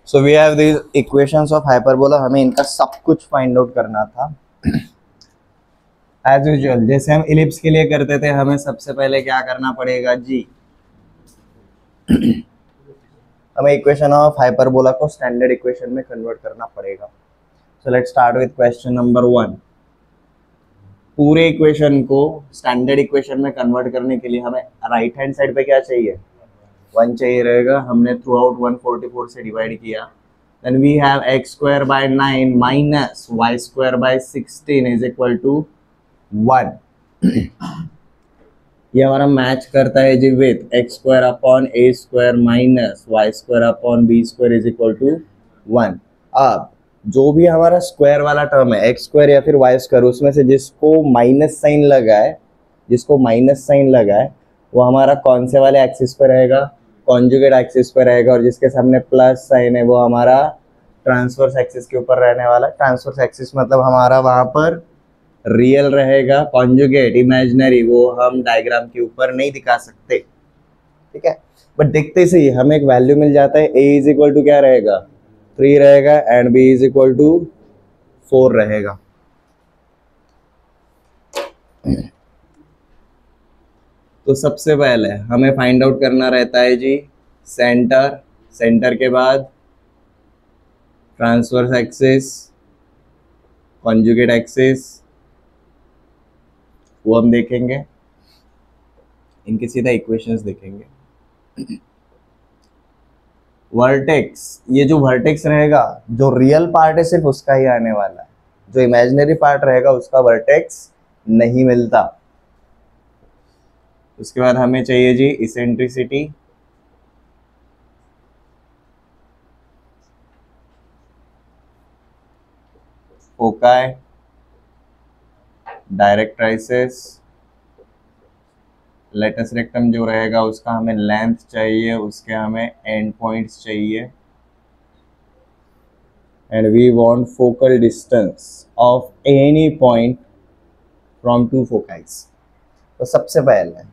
So we have these equations of hyperbola, हमें इनका सब कुछ फाइंड आउट करना था। एज यूजुअल जैसे हम इलिप्स के लिए करते थे, हमें सबसे पहले क्या करना पड़ेगा जी, हमें इक्वेशन ऑफ हाइपरबोला को स्टैंडर्ड इक्वेशन में कन्वर्ट करना पड़ेगा। So let's start with question number 1। पूरे इक्वेशन को स्टैंडर्ड इक्वेशन में कन्वर्ट करने के लिए हमें राइट हैंड साइड पे क्या चाहिए, 1 चाहिए रहेगा। हमने थ्रू आउट 144 से डिवाइड किया। Then we have x square by 9 minus y square by 16 is equal to 1। ये हमारा मैच करता है जी with x square upon a square minus y square upon b square is equal to 1। अब जो भी हमारा स्क्वायर वाला टर्म है x स्क्वायर या फिर y स्क्वायर, उसमें से जिसको माइनस साइन लगा है वो हमारा कौन से वाले एक्सिस पे रहेगा, कॉन्जुगेट एक्सिस पे रहेगा। और जिसके सामने प्लस साइन है वो हमारा ट्रांसवर्स एक्सिस के ऊपर रहने वाला। ट्रांसवर्स एक्सिस मतलब हमारा वहां पर रियल रहेगा, कॉन्जुगेट इमेजिनरी वो हम डायग्राम के ऊपर नहीं दिखा सकते, ठीक है। बट देखते सही हमें एक वैल्यू मिल जाता है, a इज इक्वल टू क्या रहेगा, 3 रहेगा and b is equal to 4 रहेगा। तो सबसे पहले हमें फाइंड आउट करना रहता है जी सेंटर के बाद ट्रांसवर्स एक्सिस, कॉन्जुगेट एक्सिस, वो हम देखेंगे, इनके सीधा इक्वेशंस देखेंगे। वर्टेक्स, ये जो वर्टेक्स रहेगा, जो रियल पार्ट है सिर्फ उसका ही आने वाला है, जो इमेजिनरी पार्ट रहेगा उसका वर्टेक्स नहीं मिलता। उसके बाद हमें चाहिए जी eccentricity, foci, directrices, latus rectum जो रहेगा उसका हमें लेंथ चाहिए, उसके हमें एंड पॉइंट्स चाहिए, and we want focal distance of any point from to foci. तो सबसे पहले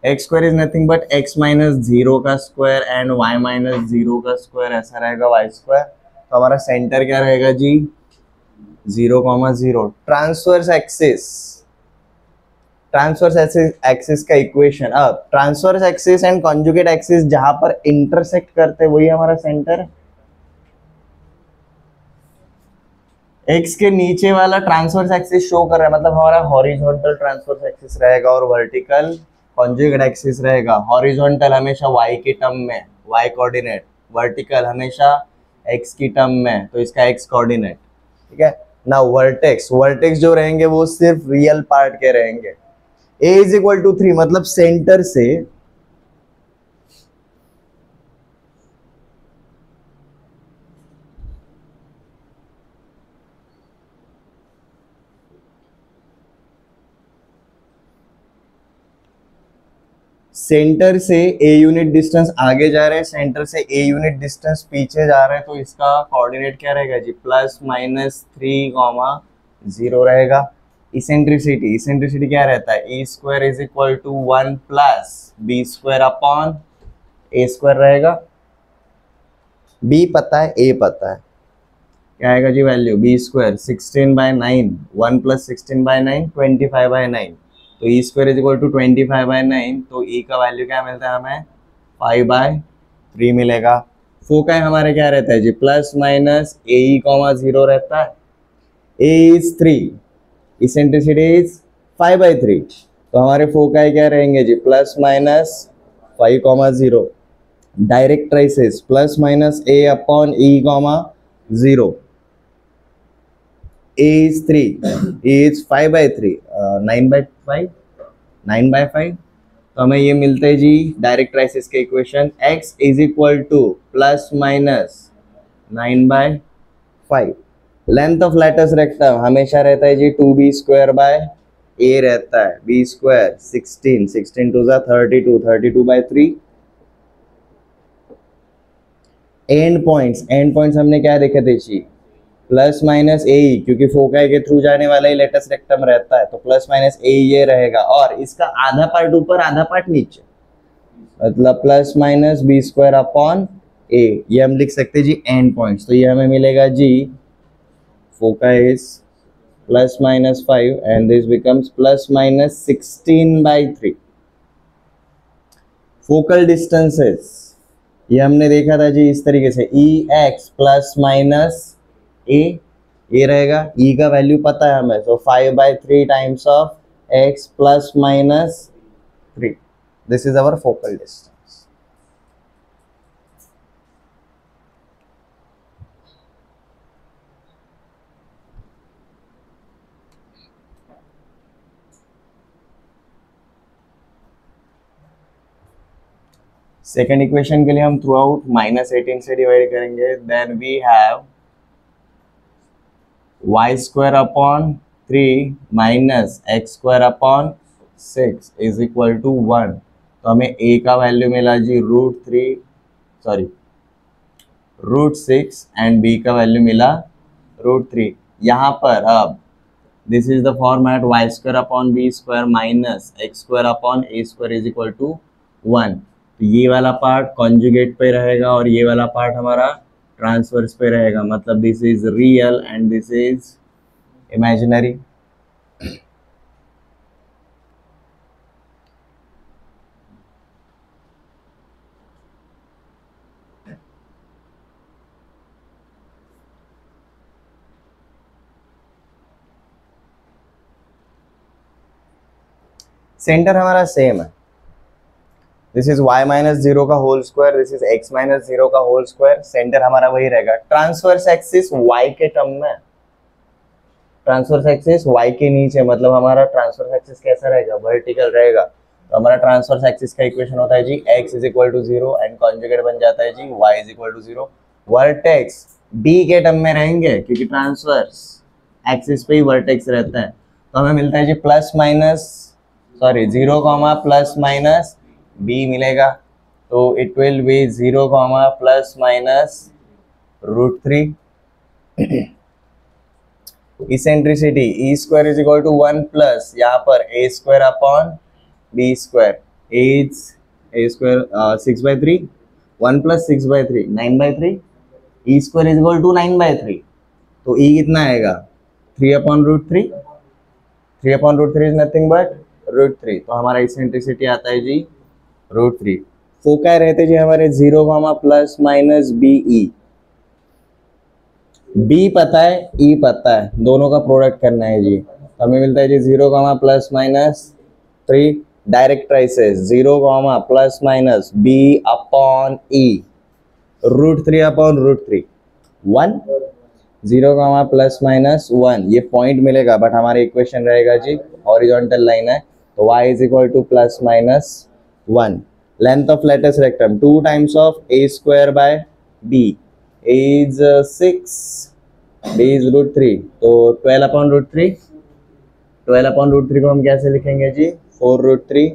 x square is nothing but x minus 0 का स्क्वायर एंड वाई माइनस 0 का स्क्वायर, ऐसा रहेगा वाई स्क्वायर। तो हमारा सेंटर क्या रहेगा जी, 0,0। ट्रांसवर्स एक्सिस का इक्वेशन, अब transverse axis and conjugate axis जहां पर इंटरसेक्ट करते हैं वही हमारा सेंटर है। एक्स के नीचे वाला ट्रांसवर्स एक्सिस शो कर रहा है, मतलब हमारा हॉरिजॉन्टल ट्रांसवर्स एक्सिस रहेगा और वर्टिकल कॉन्जुगेट एक्सिस रहेगा। हॉरिजॉन्टल हमेशा y की टर्म में, y कोऑर्डिनेट, वर्टिकल हमेशा x की टर्म में, तो इसका x कोऑर्डिनेट, ठीक है ना। वर्टेक्स जो रहेंगे वो सिर्फ रियल पार्ट के रहेंगे। a इज इक्वल टू 3 मतलब सेंटर से a यूनिट डिस्टेंस आगे जा रहे हैं, सेंटर से a यूनिट डिस्टेंस पीछे जा रहे हैं, तो इसका कोऑर्डिनेट क्या रहेगा जी, +-3,0 रहेगा। इसेंट्रिसिटी क्या रहता है, e square is equal to 1 plus b square upon a square रहेगा। b पता है, a पता है, क्या आएगा जी वैल्यू, b स्क्वायर 16/9, 1 + 16/9 25/9, तो e square is equal to 25/9, तो e का वैल्यू क्या मिलता है हमें, 5/3 मिलेगा। फोकाई हमारे क्या रहता है जी, +-ae,0 रहता है, a इज 3, इसेंट्रिसिटी इज 5/3, तो हमारे फोकाई क्या रहेंगे जी, +-5,0। डायरेक्ट्राइसिस +-a/e,0, a is 3, a is 5/3, 9/5, तो हमें ये मिलते हैं जी डायरेक्ट्राइसिस के equation, x is equal to +-9/5। Length of latus rectum हमेशा रहता है जी 2b² a रहता है, b स्क्वायर 16 2 32/3। एंड पॉइंट्स हमने क्या देखे थे जी, +-a, क्योंकि फोकाई के थ्रू जाने वाला ही लेटस रेक्टम रहता है, तो +-a ये रहेगा, और इसका आधा पार्ट ऊपर आधा पार्ट नीचे, मतलब +-b² अपॉन ए, ये हम लिख सकते हैं जी एंड पॉइंट्स, तो ये हमें मिलेगा जी फोका is plus minus 5 and this becomes plus minus 16/3। Focal distances ये हमने देखा था जी इस तरीके से, ई एक्स प्लस माइनस ए, ये रहेगा, ई का वैल्यू पता है हमें, तो 5/3 times of x plus minus 3, this is our focal distance. Second equation के लिए हम थ्रू आउट -18 से डिवाइड करेंगे, then we have y² upon 3 minus x² upon 6 is equal to 1। तो हमें a का वैल्यू मिला जी √6 एंड b का वैल्यू मिला √3। यहाँ पर अब this is the format y² upon b² minus x² upon a² is equal to 1। तो ये वाला पार्ट कॉन्जुगेट पे रहेगा और ये वाला पार्ट हमारा ट्रांसवर्स पे रहेगा, मतलब this is real and this is imaginary. Centre हमारा सेम है, दिस इज y माइनस 0 का whole square, this is x minus 0 का होल स्क्वायर, सेंटर हमारा वही रहेगा। ट्रांसवर्स एक्सिस y के टर्म में, ट्रांसवर्स एक्सिस y के नीचे, मतलब हमारा ट्रांसवर्स एक्सिस कैसा रहेगा, वर्टिकल रहेगा। तो हमारा ट्रांसवर्स एक्सिस का इक्वेशन होता है जी x is equal to 0 and conjugate बन जाता है जी y is equal to 0। Vertex b के टर्म में रहेंगे क्योंकि ट्रांसवर्स एक्सिस पे ही वर्टेक्स रहता है, तो हमें मिलता है जी 0, प्लस माइनस b मिलेगा, तो it will be 0, plus minus √3। Eccentricity e² is equal to 1 plus यहाँ पर a² upon b² is a² 6/3, 1 plus 6/3 9/3, e² is equal to 9/3, तो e कितना आएगा 3/√3, 3/√3 इज नथिंग बट √3, तो हमारा इसेंट्रिसिटी आता है जी √3। फोकाई रहते जी हमारे 0, प्लस माइनस बीई, b पता है e पता है, दोनों का प्रोडक्ट करना है जी, तो हमें मिलता है जी 0, plus minus 3, directrices 0, plus minus b upon e, √3/√3 1, 0, plus minus 1, ये पॉइंट मिलेगा बट हमारे इक्वेशन रहेगा जी हॉरिजॉन्टल लाइन है, तो y is equal to plus minus 1। Length of latus rectum 2 times of a² by b is 6, b is √3, तो 12/√3, 12/√3 को हम कैसे लिखेंगे जी 4√3,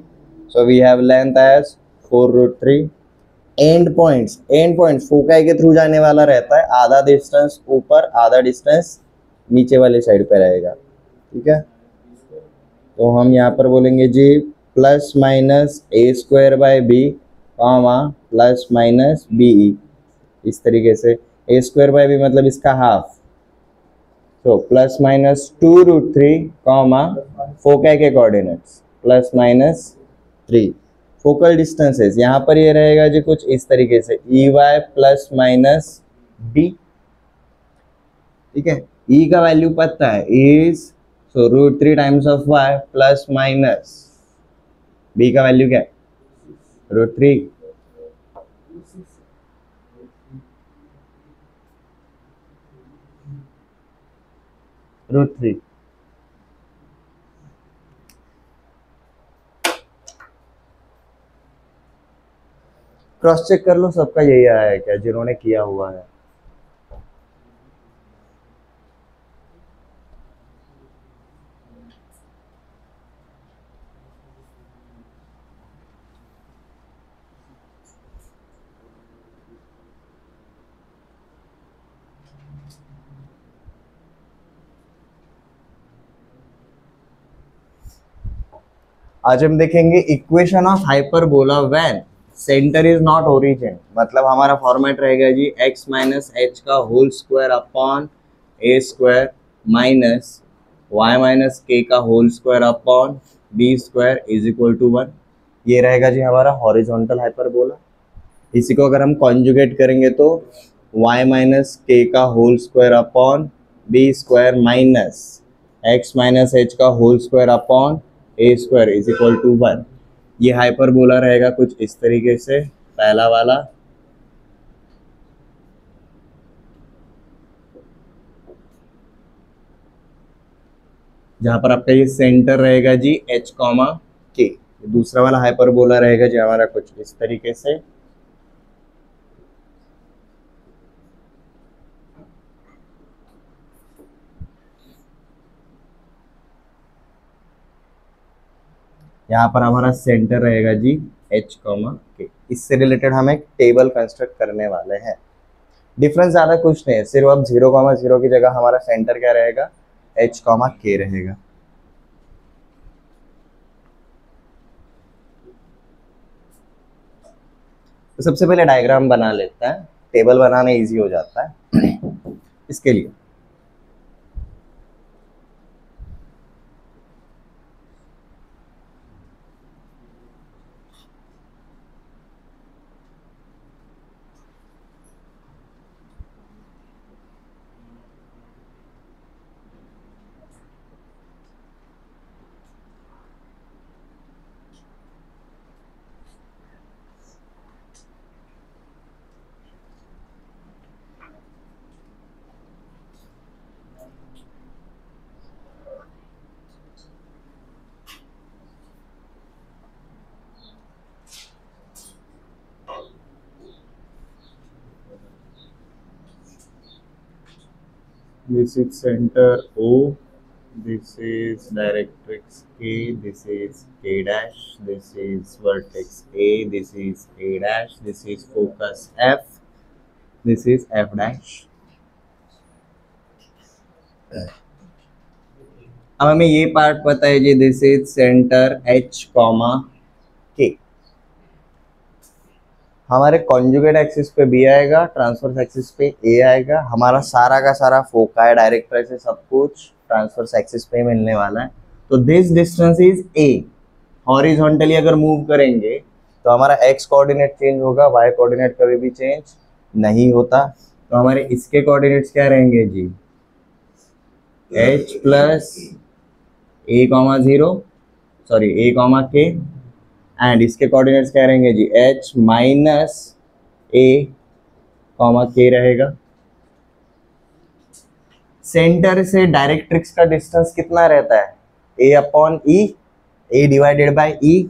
so we have length as 4√3। And points foci के थ्रू जाने वाला रहता है, आधा डिस्टेंस ऊपर आधा डिस्टेंस नीचे वाले साइड पे रहेगा, ठीक है। तो हम यहाँ पर बोलेंगे जी plus minus a² by b, plus minus be, इस तरीके से a² बाय b मतलब इसका हाफ, तो प्लस माइनस 2√3, फोकाई के coordinates plus minus 3। Focal distances यहाँ पर ये रहेगा जी कुछ इस तरीके से EY प्लस माइनस B, ठीक है। E का वैल्यू पता है is so √3 times of y plus minus B का वैल्यू क्या है √3, √3। क्रॉस चेक कर लो सबका यही आया है क्या जिन्होंने किया हुआ है। आज हम देखेंगे equation of hyperbola when centre is not origin, मतलब हमारा फॉर्मेट रहेगा जी x माइनस एच का होल स्क्वायर अपॉन ए स्क्वायर माइनस y माइनस के का whole square upon B square is equal to 1। ये रहेगा जी हमारा हॉरिजॉन्टल हाइपरबोला। इसी को अगर हम कॉन्जुगेट करेंगे तो y माइनस के का whole square upon B square minus x minus H का whole square upon A square is equal to 1। ये हाइपरबोला रहेगा कुछ इस तरीके से, पहला वाला। जहां पर आपका ये सेंटर रहेगा जी h कॉमा के। दूसरा वाला हाइपरबोला रहेगा जी हमारा कुछ इस तरीके से। यहाँ पर हमारा सेंटर रहेगा जी h कॉमा के। इससे रिलेटेड हम एक टेबल कंस्ट्रक्ट करने वाले हैं। डिफरेंस ज़्यादा कुछ नहीं है, सिर्फ अब 0,0 की जगह हमारा सेंटर क्या रहेगा, h कॉमा के रहेगा। तो सबसे पहले डायग्राम बना लेते हैं, टेबल बनाना इजी हो जाता है इसके लिए। This is center O, this is directrix K, this is K dash, this is vertex A, this is A dash, this is focus F, this is F dash। अब हमें ये पार्ट पता है जी, this is centre H comma K। हमारे conjugate axis पे B आएगा, transverse axis पे A आएगा। हमारा सारा का सारा फोका डायरेक्टर से सब कुछ ट्रांसवर्स एक्सिस पे मिलने वाला है। तो this distance is A। Horizontally अगर मूव करेंगे तो हमारा x कोऑर्डिनेट चेंज होगा, y कोऑर्डिनेट कभी भी चेंज नहीं होता। तो हमारे इसके कोऑर्डिनेट्स क्या रहेंगे जी, h plus a comma 0, sorry a comma k, and इसके कोऑर्डिनेट्स क्या रहेंगे जी, h minus a comma k रहेगा। सेंटर से डायरेक्ट्रिक्स का डिस्टेंस कितना रहता है, a upon E, a divided by E.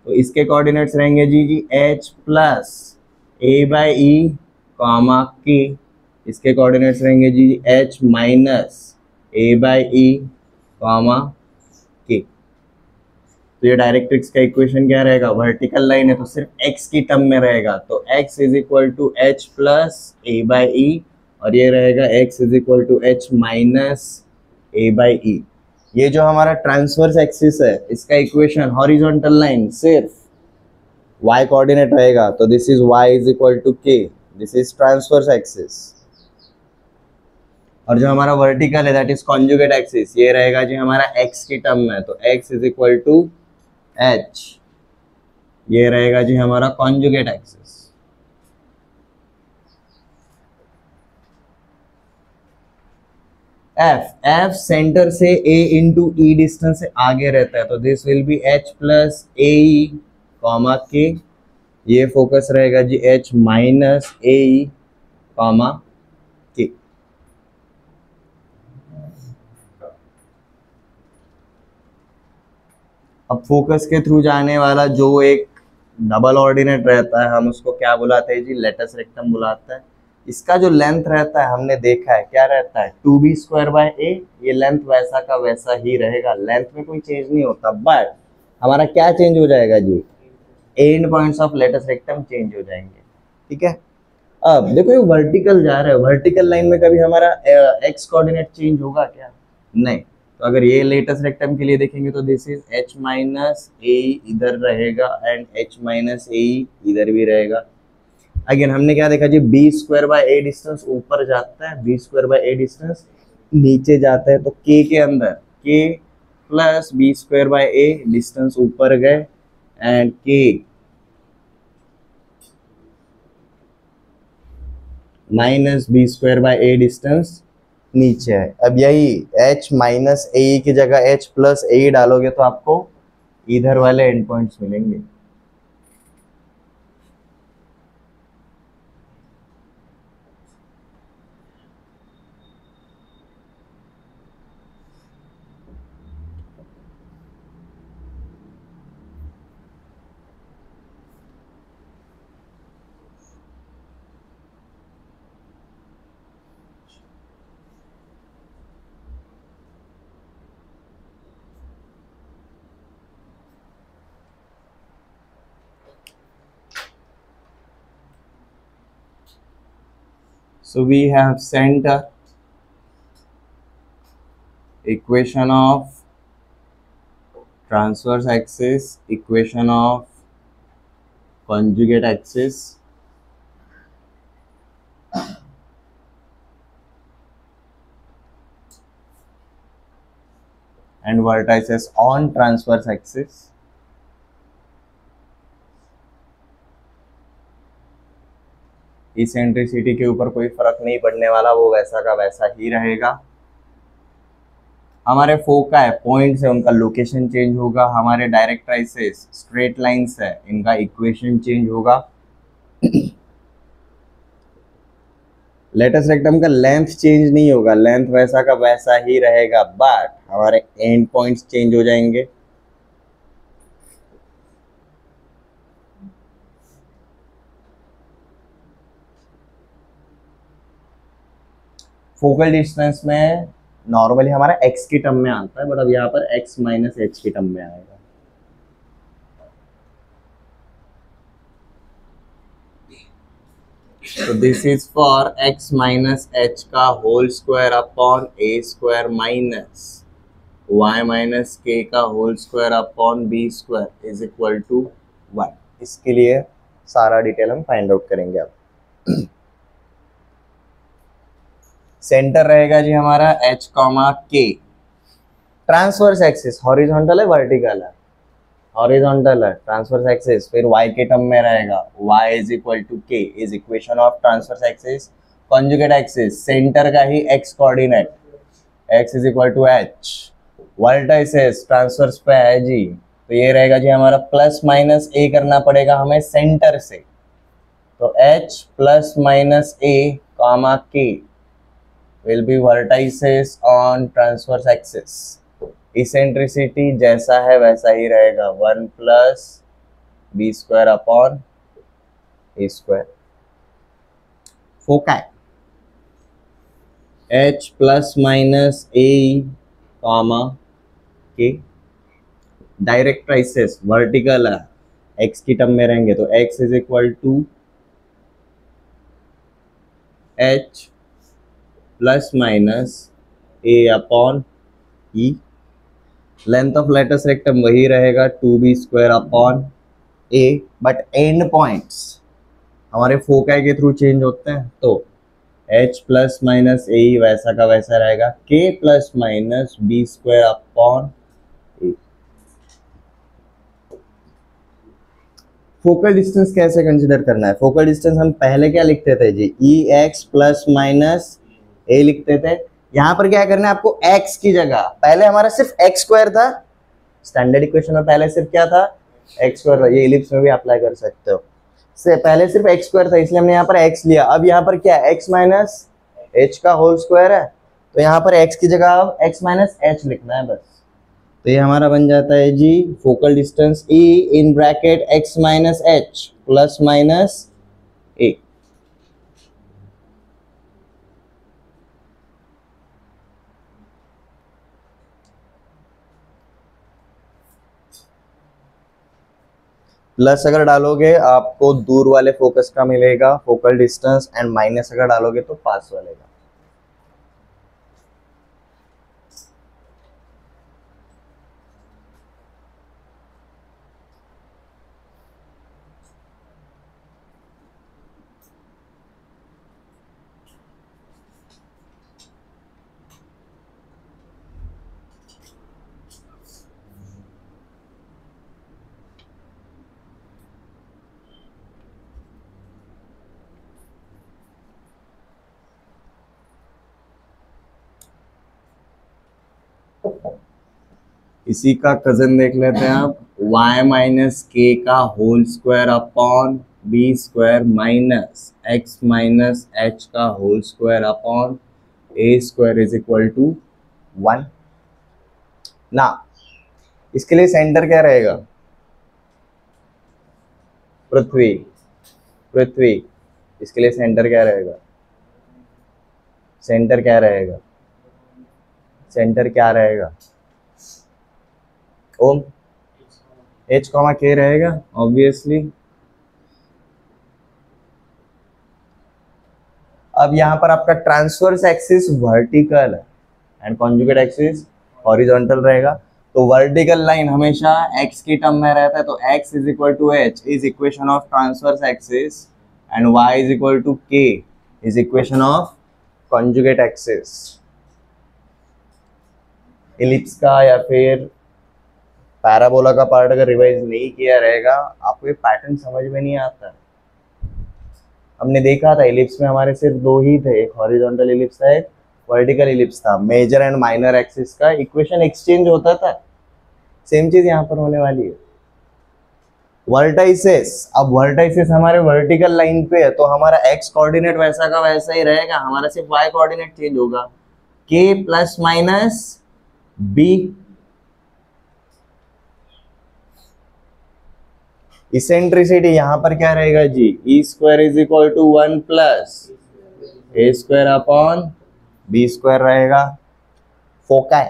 तो इसके कोऑर्डिनेट्स रहेंगे जी h plus a by E comma k। इसके कोऑर्डिनेट्स रहेंगे जी h minus a by E comma k। तो ये डायरेक्ट्रिक्स का इक्वेशन क्या रहेगा, वर्टिकल लाइन है तो सिर्फ x की टर्म में रहेगा, तो x is equal to h plus a by E, और ये रहेगा x is equal to h minus a by E. ये जो हमारा ट्रांसवर्स एक्सिस है इसका इक्वेशन हॉरिजॉन्टल लाइन सिर्फ y कोऑर्डिनेट रहेगा, तो this is y is equal to k, this is transverse axis. और जो हमारा वर्टिकल है दैट इज कॉन्जुगेट एक्सिस, ये रहेगा जी हमारा x की टर्म में, तो x is equal to h, ये रहेगा जी हमारा कॉन्जुगेट एक्सिस। f सेंटर से a इंटू ई डिस्टेंस से आगे रहता है, तो this will be h plus a e comma k। ये फोकस रहेगा जी h minus a e comma k। अब फोकस के थ्रू जाने वाला जो एक डबल ऑर्डिनेट रहता है हम उसको क्या बुलाते हैं जी, लेटस रेक्टम बुलाते हैं। इसका जो लेंथ रहता है हमने देखा है क्या रहता है, 2b स्क्वायर बाय a। ये लेंथ वैसा का वैसा ही रहेगा, लेंथ में कोई चेंज नहीं होता, बट हमारा क्या चेंज हो जाएगा जी, end points of latus rectum change हो जाएंगे। ठीक है, अब देखो ये वर्टिकल जा रहा है, वर्टिकल लाइन में कभी हमारा x कोऑर्डिनेट चेंज होगा क्या, नहीं। तो अगर ये लेटेस्ट रेक्टम के लिए देखेंगे तो दिस इज h माइनस ए इधर रहेगा एंड h माइनस ए इधर भी रहेगा। अगेन हमने क्या देखा जी, B square by A distance ऊपर जाता है, B square by A distance नीचे जाता है, तो के के अंदर K plus B square by A distance ऊपर गए and K minus B square by A distance नीचे है। अब यही h माइनस ए की जगह h प्लस ए डालोगे तो आपको इधर वाले एंड पॉइंट्स मिलेंगे। So we have center, equation of transverse axis, equation of conjugate axis, and vertices on transverse axis. Eccentricity के ऊपर कोई फर्क नहीं पड़ने वाला, वो वैसा का वैसा ही रहेगा। हमारे फोका है, पॉइंट्स है, उनका लोकेशन चेंज होगा। हमारे डायरेक्ट्राइसेस स्ट्रेट लाइंस है, इनका इक्वेशन चेंज होगा। लेटेस्ट रेक्टम का लेंथ चेंज नहीं होगा, लेंथ वैसा का वैसा ही रहेगा, बट हमारे एंड पॉइंट्स चेंज हो जाएंगे। फोकल डिस्टेंस में नॉर्मली हमारा x की टर्म में आता है, बट अब यहाँ पर x माइनस एच की टर्म में आएगा। तो this is for x minus H का whole square upon a square minus y minus k का whole square upon b square is equal to 1। इसके लिए सारा डिटेल हम फाइंड आउट करेंगे अब। सेंटर रहेगा जी हमारा h comma k। Transverse axis horizontal है वर्टिकल है, हॉरिजॉन्टल है ट्रांसवर्स एक्सिस, फिर y के टर्म में रहेगा y is equal to k is equation of transverse axis conjugate axis, centre का ही x coordinate x is equal to h, vertices transverse पे है जी, तो ये रहेगा जी हमारा प्लस माइनस a करना पड़ेगा हमें सेंटर से, तो h plus minus a comma k will be vertices on transverse axis। Eccentricity जैसा है वैसा ही रहेगा, 1 plus B square upon A square. Foci h plus minus A comma K, directrices vertical है, x की टर्म में रहेंगे तो x is equal to h plus minus A upon E. Length of latus rectum वही रहेगा 2b square upon A, but end points हमारे foci के through change होते हैं, तो h प्लस माइनस ए वैसा का वैसा रहेगा, k plus minus B square upon A. Focal distance कैसे कंसिडर करना है? फोकल डिस्टेंस हम पहले क्या लिखते थे जी, E X plus minus A लिखते थे। यहाँ पर क्या करना है आपको, x की जगह पहले हमारा सिर्फ x स्क्वायर था, स्टैंडर्ड इक्वेशन में पहले सिर्फ क्या था, x स्क्वायर था, ये इलिप्स में भी अप्लाई कर सकते हो। से पहले सिर्फ x स्क्वायर था इसलिए हमने यहाँ पर x लिया। अब यहाँ पर क्या है, x माइनस एच का होल स्क्वायर है, तो यहाँ पर x की जगह अब x माइनस एच लिखना है बस। तो ये हमारा बन जाता है जी focal distance e in bracket x minus H plus minus A. Plus अगर डालोगे आपको दूर वाले फोकस का मिलेगा फोकल डिस्टेंस, एंड माइनस अगर डालोगे तो पास वाले का। इसी का कजन देख लेते हैं आप, y माइनस के का whole square upon B square minus X minus H का whole square upon A square is equal to 1 ना। इसके लिए सेंटर क्या रहेगा? पृथ्वी। पृथ्वी। इसके लिए सेंटर क्या रहेगा? सेंटर क्या रहेगा? सेंटर क्या रहेगा? ओम एच कॉमा के रहेगा ऑब्वियसली। अब यहां पर आपका ट्रांसवर्स एक्सिस वर्टिकल है एंड कॉन्जुगेट एक्सिस हॉरिजॉन्टल रहेगा। तो वर्टिकल लाइन हमेशा x की टर्म में रहता है, तो x is equal to h is equation of transverse axis and y is equal to k is equation of conjugate axis. Ellipse का या फिर पैराबोला का पार्ट अगर रिवाइज नहीं किया रहेगा आपको ये पैटर्न समझ में नहीं आता। हमने देखा था इलिप्स में हमारे सिर्फ दो ही थे, एक हॉरिजॉन्टल इलिप्स था, एक वर्टिकल इलिप्स था। मेजर एंड माइनर एक्सिस का इक्वेशन एक्सचेंज होता था। सेम चीज यहाँ पर होने वाली है। वर्टाइसेस, अब वर्टाइसेस हमारे वर्टिकल लाइन पे है तो हमारा एक्स कोऑर्डिनेट वैसा का वैसा ही रहेगा, हमारा सिर्फ वाई कोऑर्डिनेट चेंज होगा। के प्लस माइनस बी। इसेंट्रिसिटी यहां पर क्या रहेगा जी? E square is equal to 1 plus A square upon B square रहेगा। फोकाई,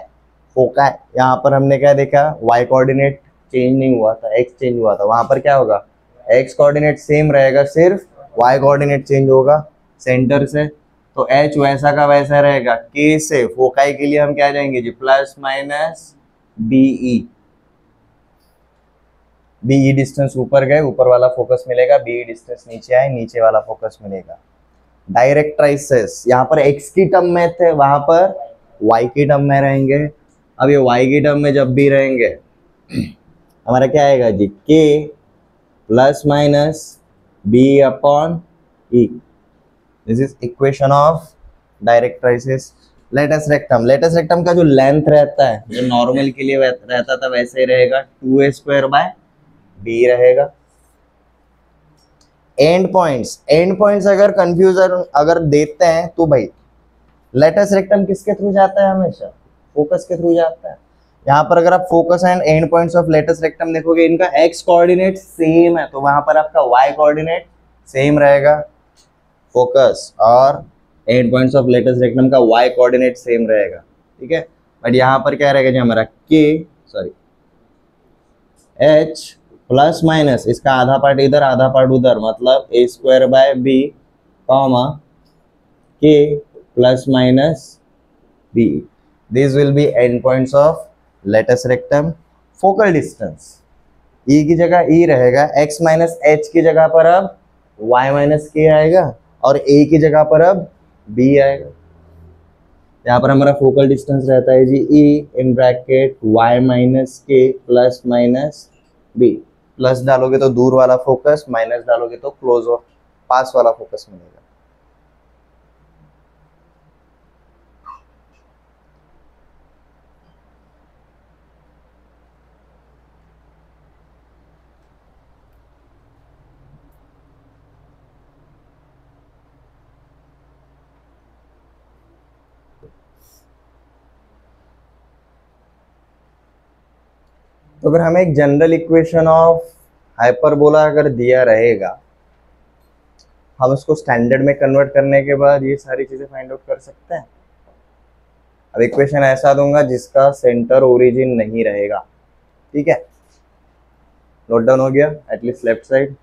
फोकाई यहाँ पर हमने क्या देखा? वाई कोऑर्डिनेट चेंज नहीं हुआ था, एक्स चेंज हुआ था। वहां पर क्या होगा? एक्स कोऑर्डिनेट सेम रहेगा, सिर्फ वाई कोऑर्डिनेट चेंज होगा सेंटर से। तो एच वैसा का वैसा रहेगा। के से फोकाई के लिए हम क्या जाएंगे जी? Plus minus B E. B E distance ऊपर गए, ऊपर वाला फोकस मिलेगा। बीई डिस्टेंस नीचे आए, नीचे वाला फोकस मिलेगा। डायरेक्ट्राइसेस यहाँ पर x की टर्म में थे, वहां पर y की टर्म में रहेंगे। अब ये y की टर्म में जब भी रहेंगे हमारा क्या आएगा जी? k plus minus B upon E. This is equation of directrices. Latus rectum, latus rectum का जो लेंथ रहता है जो नॉर्मल के लिए रहता था वैसे ही रहेगा, 2a स्क्वायर बाय बी रहेगा। एंड पॉइंट्स, एंड पॉइंट्स अगर कंफ्यूजन अगर देते हैं तो भाई लेटस रेक्टम किसके थ्रू जाता है? हमेशा फोकस के थ्रू जाता है। यहाँ पर अगर आप focus and end points of latus rectum देखोगे, इनका एक्स कोऑर्डिनेट सेम है तो वहां पर आपका वाई कोऑर्डिनेट सेम रहेगा। फोकस और end points of latus rectum का वाई कोऑर्डिनेट सेम रहेगा, ठीक है। बट यहाँ पर क्या रहेगा जी? हमारा के सॉरी एच प्लस माइनस इसका आधा पार्ट इधर आधा पार्ट उधर, मतलब A square by B comma K plus minus B. This will be end points of latus rectum. Focal distance E की जगह ई रहेगा, एक्स माइनस एच की जगह पर अब वाई माइनस के आएगा और ए की जगह पर अब बी आएगा। यहाँ पर हमारा फोकल डिस्टेंस रहता है जी ई इन ब्रैकेट वाई माइनस के प्लस माइनस बी। प्लस डालोगे तो दूर वाला फोकस, माइनस डालोगे तो क्लोज और पास वाला फोकस मिलेगा। तो अगर हमें एक जनरल इक्वेशन ऑफ हाइपरबोला अगर दिया रहेगा, हम उसको स्टैंडर्ड में कन्वर्ट करने के बाद ये सारी चीजें फाइंड आउट कर सकते हैं। अब इक्वेशन ऐसा दूंगा जिसका सेंटर ओरिजिन नहीं रहेगा, ठीक है। नोट डाउन हो गया एटलीस्ट लेफ्ट साइड।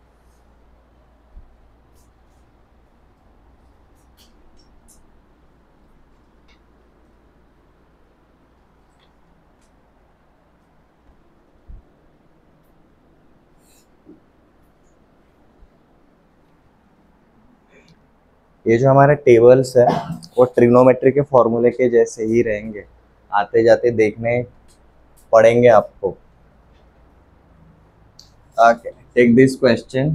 ये जो हमारे टेबल्स है वो ट्रिग्नोमेट्री के फॉर्मूले के जैसे ही रहेंगे, आते जाते देखने पड़ेंगे आपको। Okay, take this question.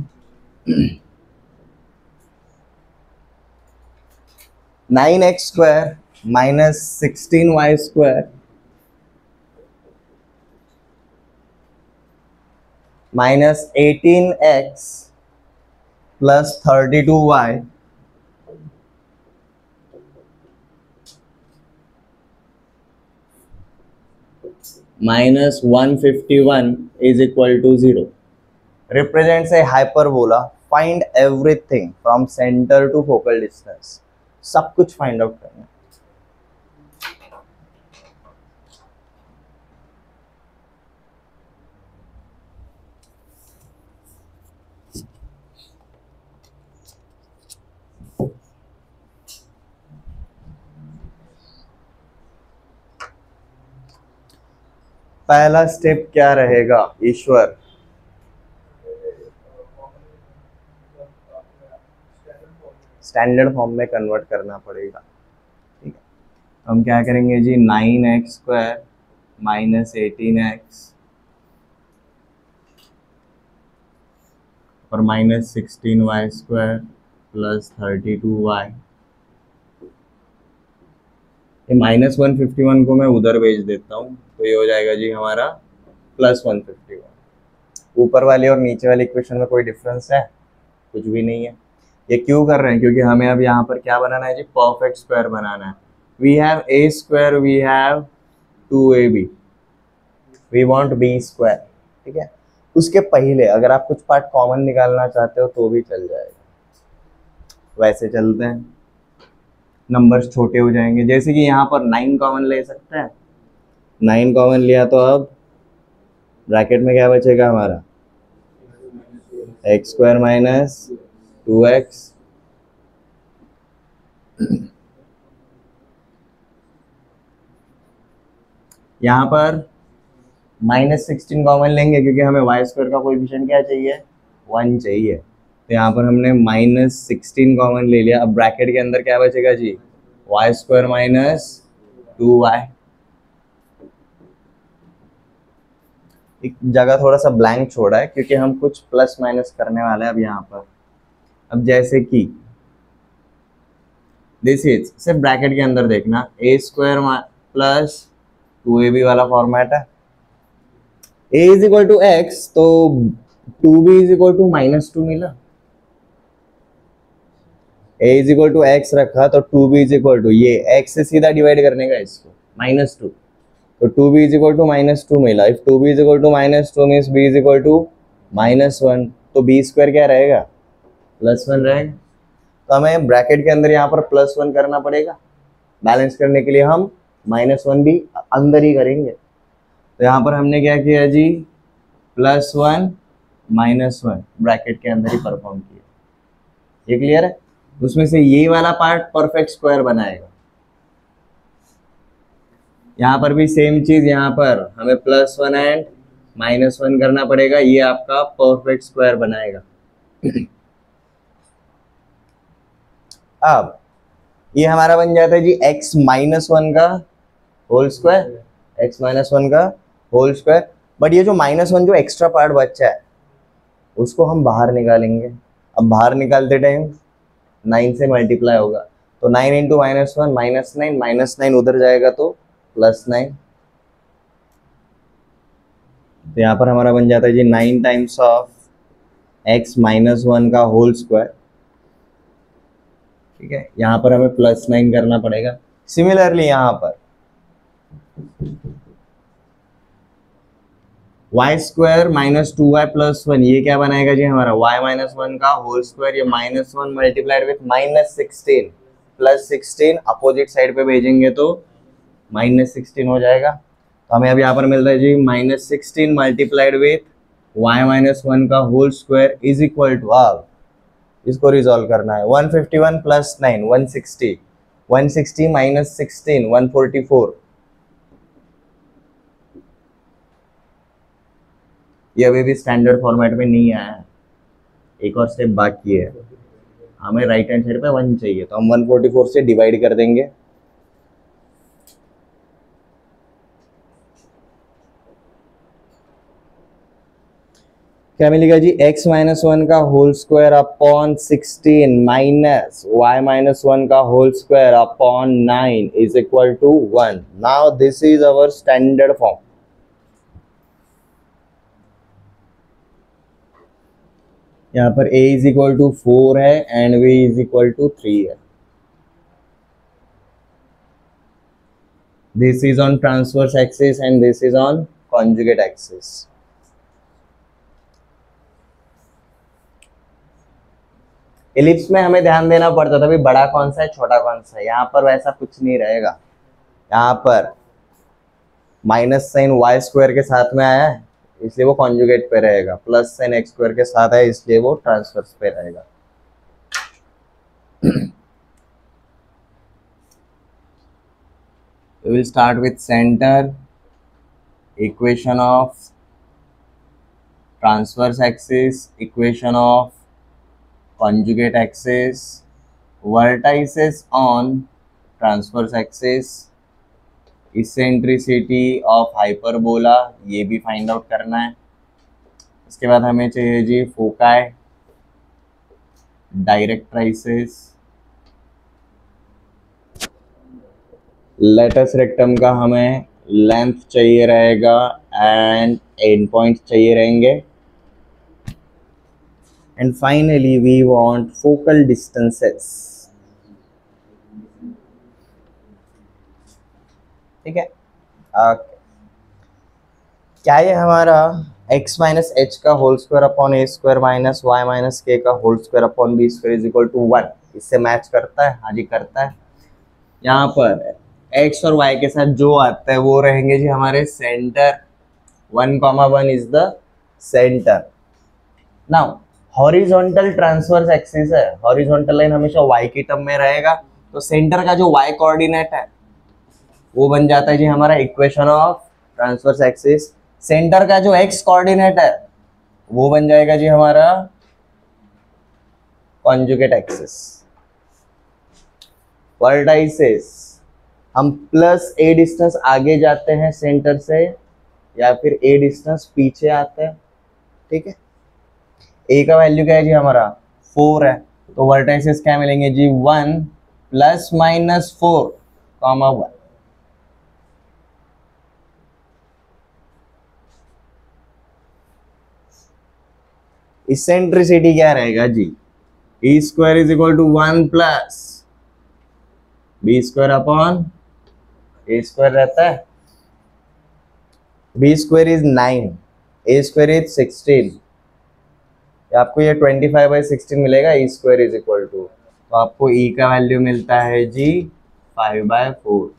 9x square minus 16y square minus 18x plus 32y minus 151 is equal to 0 represents a hyperbola. Find everything from center to focal distance. सब कुछ फाइंड आउट करना है. पहला स्टेप क्या रहेगा ईश्वर? स्टैंडर्ड फॉर्म में convert करना पड़ेगा. ठीक है, हम क्या करेंगे जी, 9x² माइनस 18x और माइनस 16y² प्लस 32y. ये माइनस 151 को मैं उधर भेज देता हूँ, तो ये हो जाएगा जी हमारा प्लस 151. ऊपर वाली और नीचे वाली इक्वेशन में कोई डिफरेंस है? कुछ भी नहीं है. ये क्यों कर रहे हैं? क्योंकि हमें अब यहाँ पर क्या बनाना है जी, परफेक्ट स्क्वायर बनाना है. We have a², we have 2ab, we want b². ठीक है, उसके पहले अगर आप कुछ पार्ट कॉमन निकालना चाहते हो तो भी चल जाएगा. वैसे चलते हैं, नंबर्स छोटे हो जाएंगे. जैसे कि यहाँ पर 9 कॉमन ले सकते हैं. 9 कॉमन लिया तो अब ब्रैकेट में क्या बचेगा हमारा, x² माइनस 2x. यहाँ पर माइनस 16 कॉमन लेंगे क्योंकि हमें y² का कोएफिशिएंट क्या चाहिए, 1 चाहिए. तो यहाँ पर हमने माइनस 16 कॉमन ले लिया. अब ब्रैकेट के अंदर क्या बचेगा जी, y² माइनस 2y. एक जगह थोड़ा सा ब्लैंक छोड़ा है क्योंकि हम कुछ प्लस माइनस करने वाले हैं अब यहाँ पर. अब जैसे कि दिस इज, सिर्फ ब्रैकेट के अंदर देखना, a² प्लस 2ab वाला फॉर्मेट है. a is equal to x तो 2b is equal to minus 2 मिला. a is equal to x रखा तो 2b इज इक्वल टू, ये x से सीधा डिवाइड करने का इसको, माइनस 2. तो 2b is equal to minus 2 मिला. If 2b is equal to minus 2 means b is equal to minus 1. तो b² क्या रहेगा, प्लस 1 रहेगा. तो हमें ब्रैकेट के अंदर यहाँ पर प्लस 1 करना पड़ेगा. बैलेंस करने के लिए हम माइनस 1 भी अंदर ही करेंगे. तो यहाँ पर हमने क्या किया जी, प्लस 1 माइनस 1 ब्रैकेट के अंदर ही परफॉर्म किया. ये क्लियर है? उसमें से ये वाला पार्ट परफेक्ट स्क्वायर बनाएगा. यहाँ पर भी सेम चीज, यहाँ पर हमें प्लस 1 एंड माइनस 1 करना पड़ेगा. ये आपका परफेक्ट स्क्वायर बनाएगा. अब ये हमारा बन जाता है जी x माइनस 1 का होल स्क्वायर, x माइनस 1 का होल स्क्वायर. बट ये जो माइनस 1 जो एक्स्ट्रा पार्ट बचा है उसको हम बाहर निकालेंगे. अब बाहर निकालते टाइम 9 से मल्टीप्लाई होगा. तो 9 इंटू माइनस 1 माइनस 9, माइनस 9 उधर जाएगा तो प्लस 9. तो यहाँ पर हमारा बन जाता है जी 9 टाइम्स ऑफ x माइनस 1 का होल स्क्वायर. ठीक है, यहाँ पर हमें प्लस 9 करना पड़ेगा. सिमिलरली यहाँ पर y² माइनस 2y प्लस 1, ये क्या बनाएगा जी हमारा y माइनस 1 का होल स्क्वायर. ये minus 1 multiplied with minus 16 plus 16, opposite side पे भेजेंगे तो माइनस 16 हो जाएगा. तो हमें अब यहाँ पर मिलता है जी minus 16 multiplied with y minus 1 का whole square is equal to, अब इसको रिजॉल्व करना है, 151 प्लस 9 160, 160 माइनस 16 144. ये अभी भी स्टैंडर्ड फॉर्मेट में नहीं आया है, एक और स्टेप बाकी है. हमें राइट हैंड साइड पे 1 चाहिए तो हम 144 से डिवाइड कर देंगे. क्या मिलेगा जी, x माइनस 1 का whole square upon 16 minus y minus 1 का whole square upon 9 is equal to 1. Now this is our standard form. यहाँ पर a इज इक्वल टू 4 है and v is equal to 3 है। This is on transverse axis and this is on conjugate axis. Ellipse में हमें ध्यान देना पड़ता था भाई बड़ा कौन सा है छोटा कौन सा है। यहाँ पर वैसा कुछ नहीं रहेगा। यहाँ पर माइनस साइन वाई स्क्वायर के साथ में आया है इसलिए वो कॉन्जुगेट पे रहेगा, प्लस साइन एक्स स्क्वायर के साथ है इसलिए वो ट्रांसवर्स पे रहेगा। We will start with center, equation of transverse axis, equation of conjugate axis, vertices on transverse axis, eccentricity of hyperbola, ये भी फाइंड आउट करना है। इसके बाद हमें चाहिए जी फोकाई, डायरेक्ट्राइसिस, लेटस रेक्टम का हमें लेंथ चाहिए रहेगा एंड एंड पॉइंट चाहिए रहेंगे, and finally we want focal distances. ठीक है, क्या ये हमारा x माइनस एच का होल स्क्वायर अपॉन ए स्क्वायर माइनस वाई माइनस के का whole square upon B square is equal to 1 इससे मैच करता है? हाँ जी करता है। यहाँ पर x और y के साथ जो आता है वो रहेंगे जी हमारे centre, 1,1 is the centre. Now horizontal transverse axis है, हॉरिजॉन्टल लाइन हमेशा y की टर्म में रहेगा, तो सेंटर का जो y कोऑर्डिनेट है वो बन जाता है जी हमारा equation of transverse axis. Centre का जो x कोऑर्डिनेट है वो बन जाएगा जी हमारा कॉन्जुगेट एक्सिस। वर्टाइसेस, हम प्लस a डिस्टेंस आगे जाते हैं सेंटर से या फिर a डिस्टेंस पीछे आते हैं। ठीक है, a का वैल्यू क्या है जी हमारा 4 है, तो वर्टाइसेस क्या मिलेंगे जी 1 प्लस माइनस 4 कॉमा 1। इसेंट्रिसिटी क्या रहेगा जी, e square is equal to 1 plus B square upon A square रहता है। B square is 9, a square is 16, आपको ये 25/16 मिलेगा। E square is equal to, तो आपको ई का वैल्यू मिलता है जी 5/4।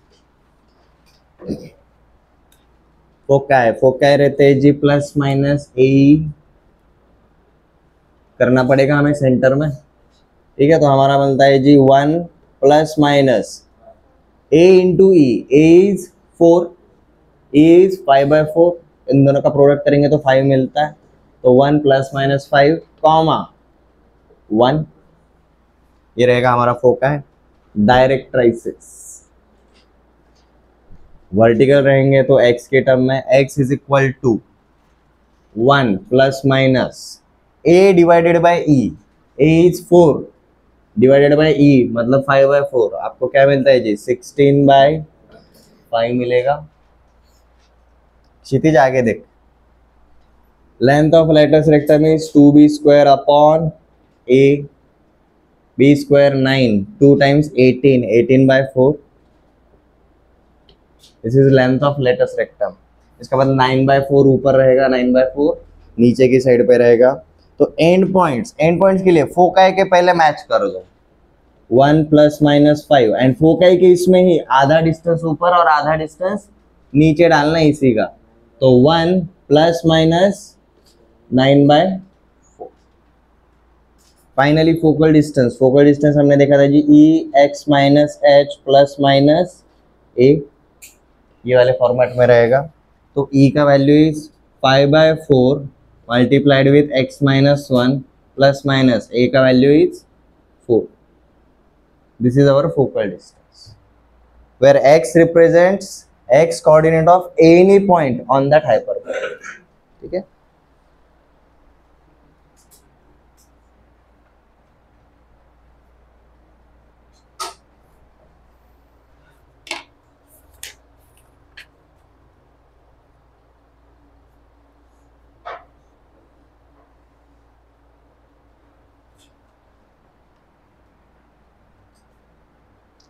फोकाई, फोकाई रहते हैं जी प्लस माइनस ए करना पड़ेगा हमें सेंटर में। ठीक है, तो हमारा बनता है जी 1 plus minus A into E, A is 4, A is 5/4, इन दोनों का प्रोडक्ट करेंगे तो 5 मिलता है, तो 1 प्लस माइनस 5 कॉमा 1, ये रहेगा हमारा फोकाई। डायरेक्ट्राइसिस, वर्टिकल रहेंगे तो x के टर्म में x is equal to 1 plus minus a divided by e, a is 4 divided by e मतलब 5/4, आपको क्या मिलता है जी 16/5 मिलेगा। क्षितिज आगे देख, length of latus rectum is 2b square upon a, b square 9, 2 times 18, 18/4, this is length of latus rectum. इसका मतलब 9/4 ऊपर रहेगा, 9/4 नीचे की साइड पे रहेगा। तो एंड पॉइंट्स, एंड पॉइंट्स के लिए फोकाई के पहले मैच कर लो 1 प्लस माइनस 5, एंड फोकाई के इसमें ही आधा डिस्टेंस ऊपर और आधा डिस्टेंस नीचे डालना है इसी का, तो 1 plus minus 9/4। Finally focal distance, focal distance हमने देखा था जी E X minus H plus minus A, ये वाले फॉर्मेट में रहेगा। तो e का value is 5/4 multiplied with x minus 1 plus minus a का value is 4। This is our focal distance where x represents x coordinate of any point on that hyperbola. ठीक है,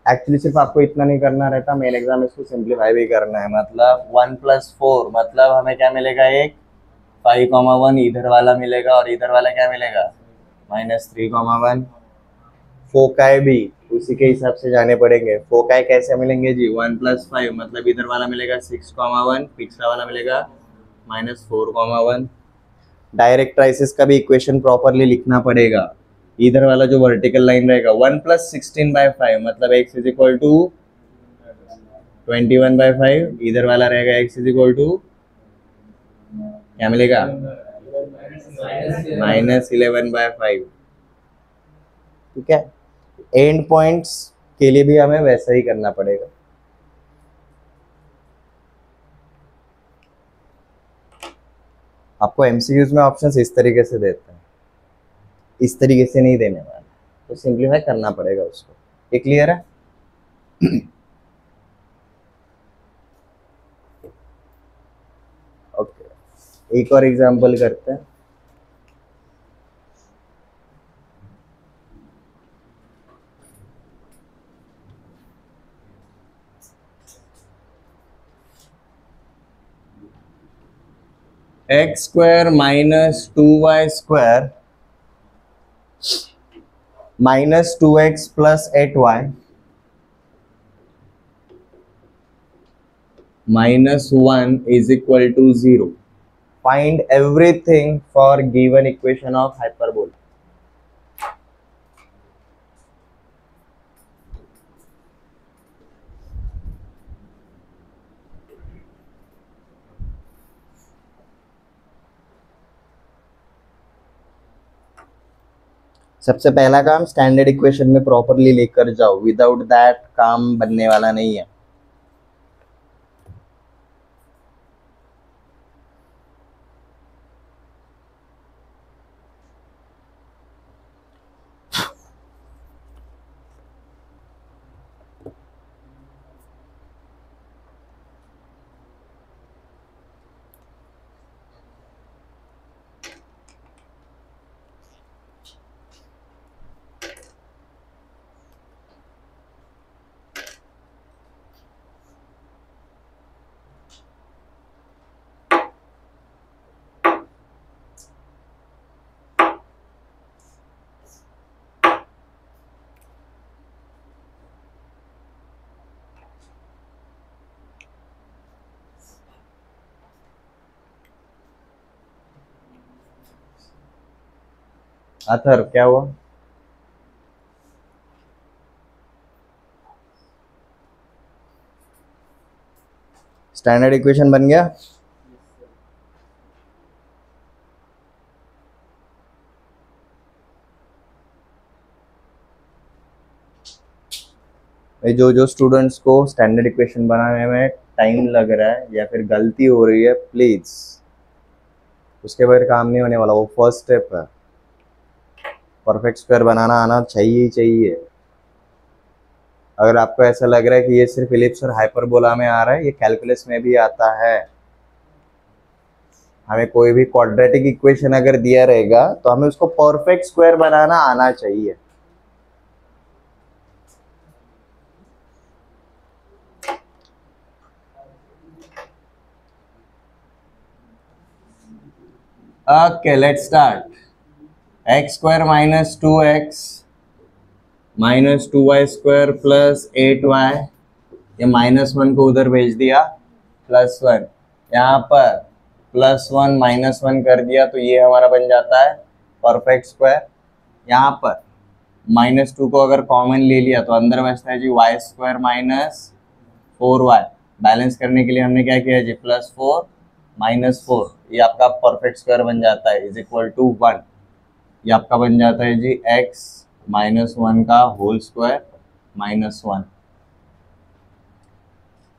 actually सिर्फ आपको इतना नहीं करना रहता, मेन एग्जाम में इसको सिंप्लीफाई भी करना है। मतलब 1+4 मतलब हमें क्या मिलेगा, एक 5,1 इधर वाला मिलेगा और इधर वाला क्या मिलेगा, -3,1। फोकाई भी उसी के हिसाब से जाने पड़ेंगे। फोकाई कैसे मिलेंगे जी, 1+5 मतलब इधर वाला मिलेगा 6,1, पिछला वाला मिलेगा -4,1। डायरेक्ट ट्राइसिस का भी इक्वेशन प्रॉपरली लिखना पड़ेगा। इधर वाला जो वर्टिकल लाइन रहेगा 1 + 16/5 मतलब x = 21/5, इधर वाला रहेगा x = क्या मिलेगा, -11/5। ठीक है, एंड पॉइंट्स के लिए भी हमें वैसा ही करना पड़ेगा। आपको एमसीक्यूज में ऑप्शंस इस तरीके से देते हैं, इस तरीके से नहीं देने वाले, तो सिंप्लीफाई करना पड़ेगा उसको। ये क्लियर है? ओके, एक और एग्जांपल करते हैं। x² - 2y² -2x + 8y -1 = 0. Find everything for given equation of hyperbola. सबसे पहला काम स्टैंडर्ड इक्वेशन में प्रॉपरली लेकर जाओ, विदाउट दैट काम बनने वाला नहीं है। अथर क्या हुआ? स्टैंडर्ड इक्वेशन बन गया? जो स्टूडेंट्स को स्टैंडर्ड इक्वेशन बनाने में टाइम लग रहा है या फिर गलती हो रही है, प्लीज उसके बगैर काम नहीं होने वाला। वो फर्स्ट स्टेप है, परफेक्ट स्क्वायर बनाना आना चाहिए ही चाहिए। अगर आपको ऐसा लग रहा है कि ये सिर्फ इलिप्स और हाइपरबोला में आ रहा है, ये कैलकुलस में भी आता है। हमें कोई भी क्वाड्रेटिक इक्वेशन अगर दिया रहेगा तो हमें उसको परफेक्ट स्क्वायर बनाना आना चाहिए। Okay, let's start. x² - 2x - 2y² + 8y, ये -1 को उधर भेज दिया, +1 यहाँ पर +1 -1 कर दिया, तो ये हमारा बन जाता है परफेक्ट स्क्वायर। यहाँ पर -2 को अगर कॉमन ले लिया तो अंदर बचता है जी y² - 4y। बैलेंस करने के लिए हमने क्या किया जी, +4 - 4, ये आपका परफेक्ट स्क्वायर बन जाता है = 1। ये आपका बन जाता है जी x - 1 का होल स्क्वायर -1।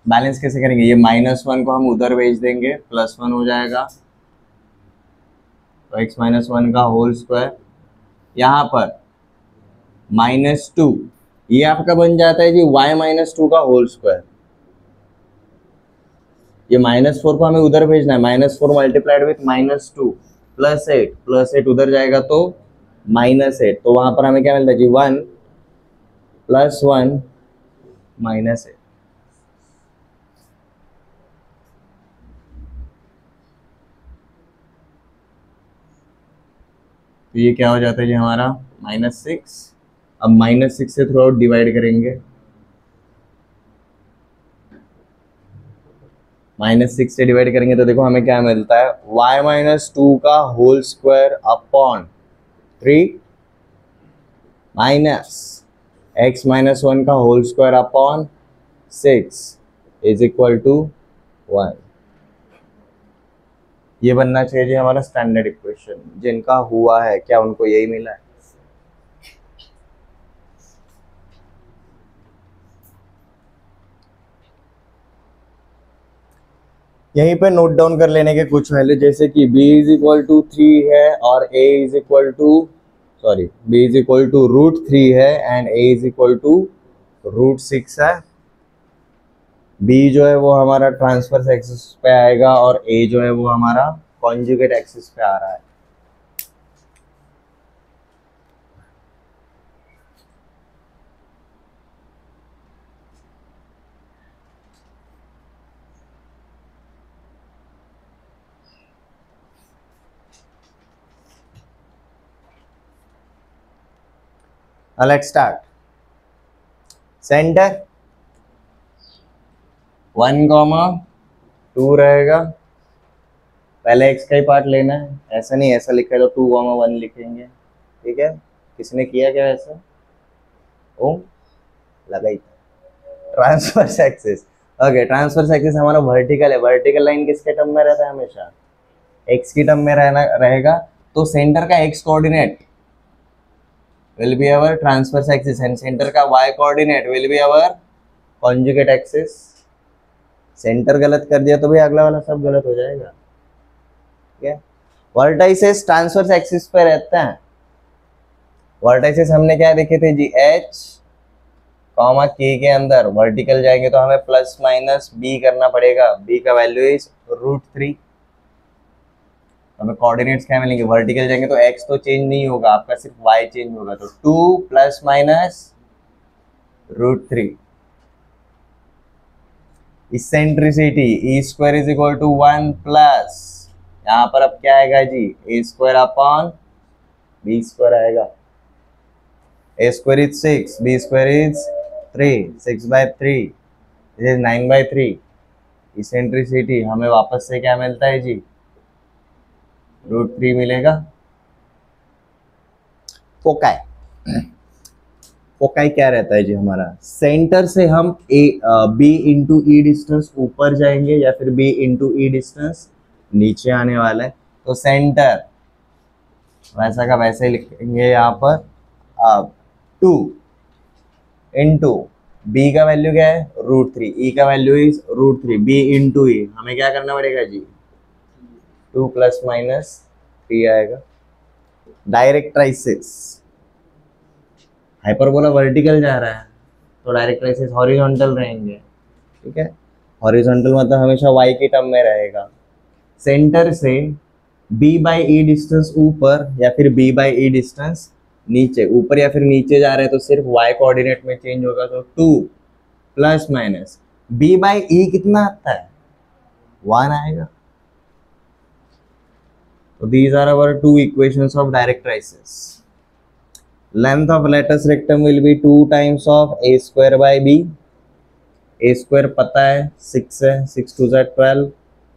बैलेंस कैसे करेंगे, ये -1 को हम उधर भेज देंगे, +1 हो जाएगा, तो x - 1 का होल स्क्वायर। यहाँ पर -2, ये आपका बन जाता है जी y - 2 का होल स्क्वायर। ये -4 को हमें उधर भेजना है, -4 मल्टीप्लाइड विथ -2 +8 उधर जाएगा तो -8, तो वहां पर हमें क्या मिलता है जी 1 + 1 माइनस है। तो ये क्या हो जाता है जी हमारा -6। अब -6 से थ्रू आउट डिवाइड करेंगे, -6 से डिवाइड करेंगे तो देखो हमें क्या मिलता है, y-2 का whole square upon 3 minus x-1 का whole square upon 6 is equal to 1। ये बनना चाहिए जी हमारा स्टैंडर्ड इक्वेशन। जिनका हुआ है क्या उनको यही मिला है? यहीं पे नोट डाउन कर लेने के कुछ वैल्यू, जैसे कि b इज इक्वल टू 3 है और a is equal to b is equal to √3 है and a is equal to √6 है। b जो है वो हमारा ट्रांसवर्स एक्सिस पे आएगा और a जो है वो हमारा कॉन्जुगेट एक्सिस पे आ रहा है। Let's start. सेंटर 1,2 रहेगा। पहले x का ही पार्ट लेना है, ऐसा नहीं ऐसा लिखा है तो 2,1 लिखेंगे। ठीक है, किसने किया क्या ऐसा? ओ लगा ही। Transverse axis, okay, transverse axis हमारा वर्टिकल है। वर्टिकल लाइन किसके टर्म में रहता है? हमेशा x की टर्म में रहना रहेगा। तो सेंटर का x coordinate will be our transverse axis and centre का y coordinate will be our conjugate axis. Centre गलत कर दिया तो भाई अगला वाला सब गलत हो जाएगा। ठीक है, वर्टाइसेस ट्रांसवर्स एक्सिस पे रहते हैं। वर्टाइसेस हमने क्या देखे थे जी? h कॉमा k के अंदर वर्टिकल जाएंगे तो हमें प्लस माइनस b करना पड़ेगा। b का वैल्यू इज √3। हमें कोऑर्डिनेट्स क्या मिलेंगे? वर्टिकल जाएंगे तो x तो चेंज नहीं होगा, आपका सिर्फ y चेंज होगा। तो 2 plus minus √3। Eccentricity e² is equal to 1 plus, यहाँ पर अब क्या आएगा जी? a² अपॉन b² आएगा। a² is 6, b² is 3, 6/3 is 9/3। Eccentricity हमें वापस से क्या मिलता है जी? √3 मिलेगा। फोकाई, फोकाई क्या रहता है जी हमारा? सेंटर से हम b इंटू ई डिस्टेंस ऊपर जाएंगे या फिर b इंटू ई डिस्टेंस नीचे आने वाला है। तो सेंटर वैसा का वैसे ही लिखेंगे यहाँ पर। अब 2 इंटू b का वैल्यू क्या है? √3, e का वैल्यू इज √3, b इंटू ई हमें क्या करना पड़ेगा जी? 2 प्लस माइनस 3 आएगा। डायरेक्ट्राइसिस, हाइपरबोला वर्टिकल जा रहा है तो डायरेक्ट्राइसिस हॉरिजॉन्टल रहेंगे। ठीक है, हॉरिजॉन्टल मतलब हमेशा y की टर्म में रहेगा। सेंटर से b/e डिस्टेंस ऊपर या फिर b/e डिस्टेंस नीचे, ऊपर या फिर नीचे जा रहे हैं तो सिर्फ y कोऑर्डिनेट में चेंज होगा। तो 2 प्लस माइनस b/e कितना आता है? 1 आएगा। So these are our two equations of directrices. Length of latus rectum will be 2 times of a² by b. a² पता है 6 है, 6 2 12,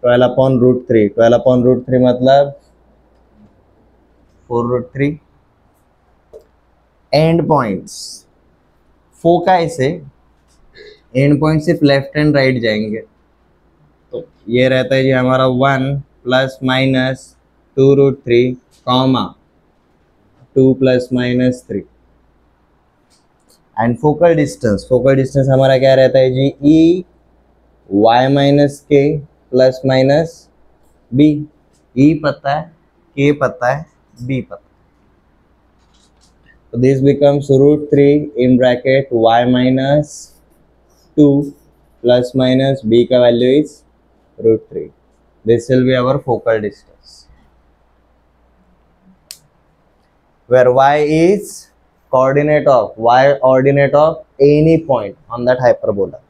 12 अपॉन √3, 12 अपॉन √3 मतलब 4√3। एंड पॉइंट्स, फोकाई से एंड पॉइंट सिर्फ लेफ्ट एंड राइट जाएंगे। तो ये रहता है जी हमारा 1 plus minus 2√3 comma 2 plus minus 3। And focal distance, focal distance हमारा क्या रहता है जी? ई y माइनस के प्लस माइनस बी। ई पता है, के पता है, बी पता है। तो this becomes √3 in bracket y minus 2 plus minus b का value is √3। This will be our focal distance where y is coordinate of y ordinate of any point on that hyperbola.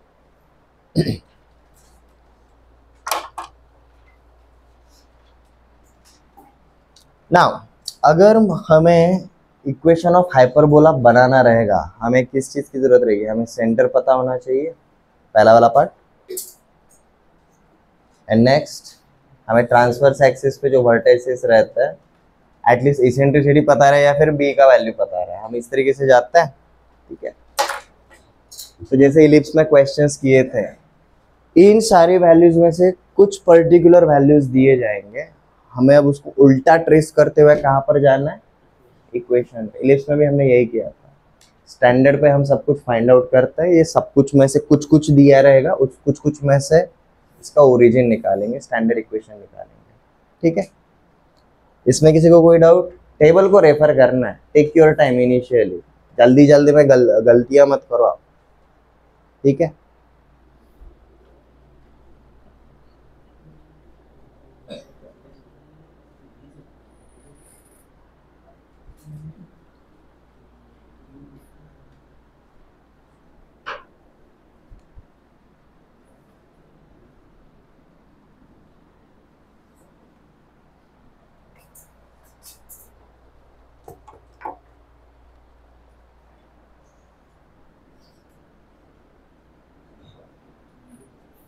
Now अगर हमें equation of hyperbola बनाना रहेगा, हमें किस चीज की जरूरत रहेगी? हमें सेंटर पता होना चाहिए, पहला वाला पार्ट। एंड नेक्स्ट हमें ट्रांसवर्स एक्सिस पे जो वर्टिसेस रहता है एटलीस्ट इसेंट्रिसिटी पता रहे या फिर बी का वैल्यू पता रहे, हम इस तरीके से जाते हैं। ठीक है, तो जैसे इलिप्स में क्वेश्चंस किए थे, इन सारी वैल्यूज में से कुछ पर्टिकुलर वैल्यूज दिए जाएंगे, हमें अब उसको उल्टा ट्रेस करते हुए कहाँ पर जाना है? इक्वेशन पे। इलिप्स में भी हमने यही किया था। स्टैंडर्ड पे हम सब कुछ फाइंड आउट करते हैं, ये सब कुछ में से कुछ कुछ दिया रहेगा, उस कुछ कुछ में से इसका ओरिजिन निकालेंगे, स्टैंडर्ड इक्वेशन निकालेंगे। ठीक है, इसमें किसी को कोई डाउट? टेबल को रेफर करना है, टेक योर टाइम इनिशियली, जल्दी जल्दी में गलतियां मत करो आप। ठीक है,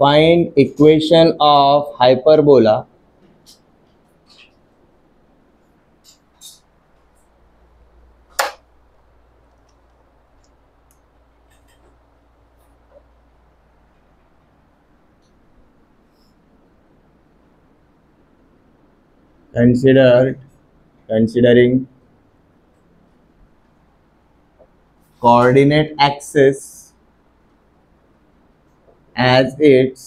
find equation of hyperbola considering coordinate axis as its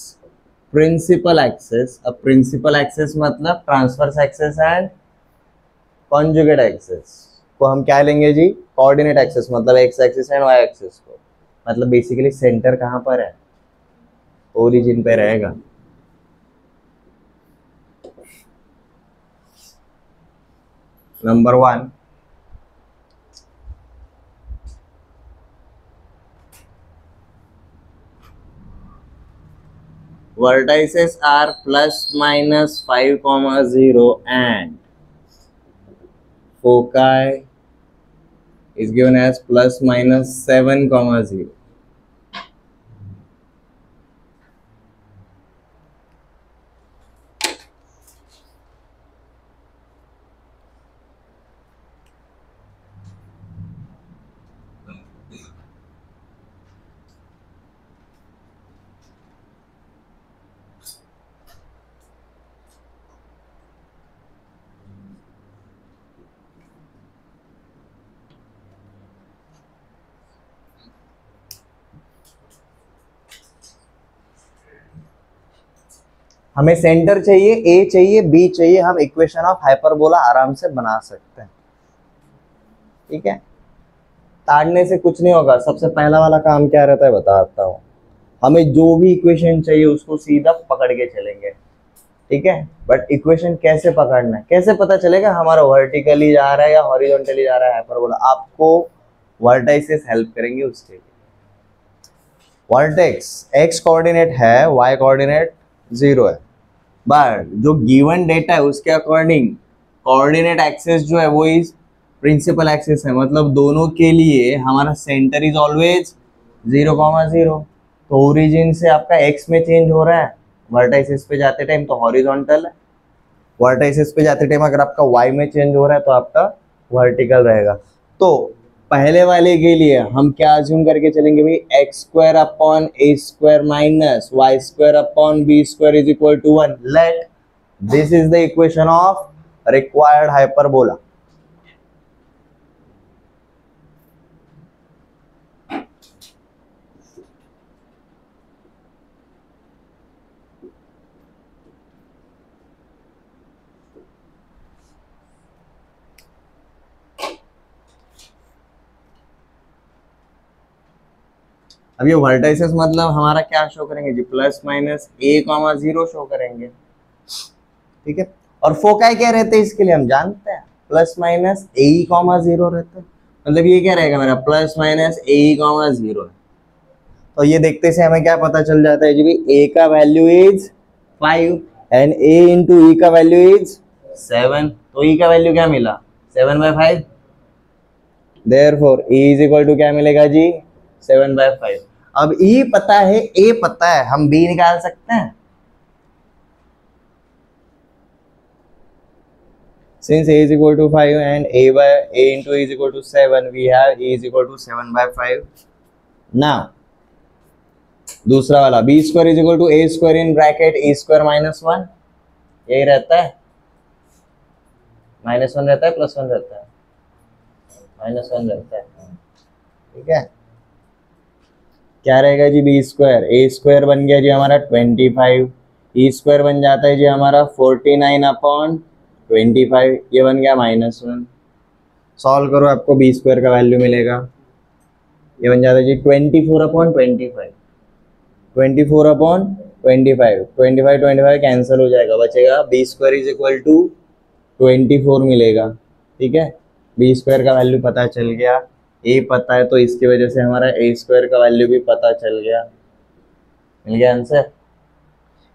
principal axis। अब principal axis मतलब transverse axis and conjugate axis को हम क्या लेंगे जी? coordinate axis मतलब x axis and y axis को, मतलब बेसिकली सेंटर कहाँ पर है? ओरिजिन पे रहेगा। Number 1, vertices are plus minus 5,0 and foci is given as plus minus 7,0। हमें सेंटर चाहिए, ए चाहिए, बी चाहिए, हम इक्वेशन ऑफ हाइपरबोला आराम से बना सकते हैं। ठीक है, ताड़ने से कुछ नहीं होगा। सबसे पहला वाला काम क्या रहता है बताता हूँ, हमें जो भी इक्वेशन चाहिए उसको सीधा पकड़ के चलेंगे। ठीक है, बट इक्वेशन कैसे पकड़ना है, कैसे पता चलेगा हमारा वर्टिकली जा रहा है या हॉरिजॉन्टली जा रहा है हाइपरबोला? आपको वर्टाइसेस हेल्प करेंगे उसके लिए। वर्टेक्स एक्स कोऑर्डिनेट है, वाई कोऑर्डिनेट 0 है, बट जो गिवन डेटा है उसके अकॉर्डिंग कोऑर्डिनेट एक्सिस जो है वो इस प्रिंसिपल एक्सिस है, मतलब दोनों के लिए हमारा सेंटर इज ऑलवेज 0,0। तो ओरिजिन से आपका एक्स में चेंज हो रहा है, वर्टाइसिस पे जाते टाइम तो हॉरिजॉन्टल है, वर्टाइसिस पे जाते टाइम अगर आपका वाई में चेंज हो रहा है तो आपका वर्टिकल रहेगा। तो पहले वाले के लिए हम क्या अज्यूम करके चलेंगे भाई? X square upon A square minus y square upon B square is equal to 1। Let this is the equation of required hyperbola. अब ये वर्टाइसेस मतलब हमारा क्या शो करेंगे जी? प्लस माइनस a,0 शो करेंगे। ठीक है, और फोकाई क्या रहते हैं इसके लिए हम जानते हैं, प्लस माइनस a,0 रहते हैं। मतलब ये क्या रहेगा मेरा प्लस माइनस ए कॉमा 0। तो ये देखते से हमें क्या पता चल जाता है जी भाई ए का value is 5 and A into E का वैल्यू इज 7। तो ई का वैल्यू क्या मिला 7/5। Therefore e is equal to क्या मिलेगा जी 7/5। अब ई पता है ए पता है, हम बी निकाल सकते हैं। Since a is equal to 5 and a into e is equal to 7, we have e is equal to 7/5. Now, दूसरा वाला b square is equal to a square in bracket e square minus 1, यही रहता है, -1 रहता है +1 रहता है, -1 रहता है, ठीक है। क्या रहेगा जी b स्क्वायर, a स्क्वायर बन गया जी हमारा 25, e स्क्वायर बन जाता है जी हमारा 49/25, ये बन गया -1। सॉल्व करो आपको b स्क्वायर का वैल्यू मिलेगा, ये बन जाता है जी 24/25, 24/25, 25 कैंसिल हो जाएगा, बचेगा b square is equal to 24 मिलेगा, ठीक है। b स्क्वायर का वैल्यू पता चल गया, a पता है तो इसकी वजह से हमारा a स्क्वायर का वैल्यू भी पता चल गया, मिल गया आंसर।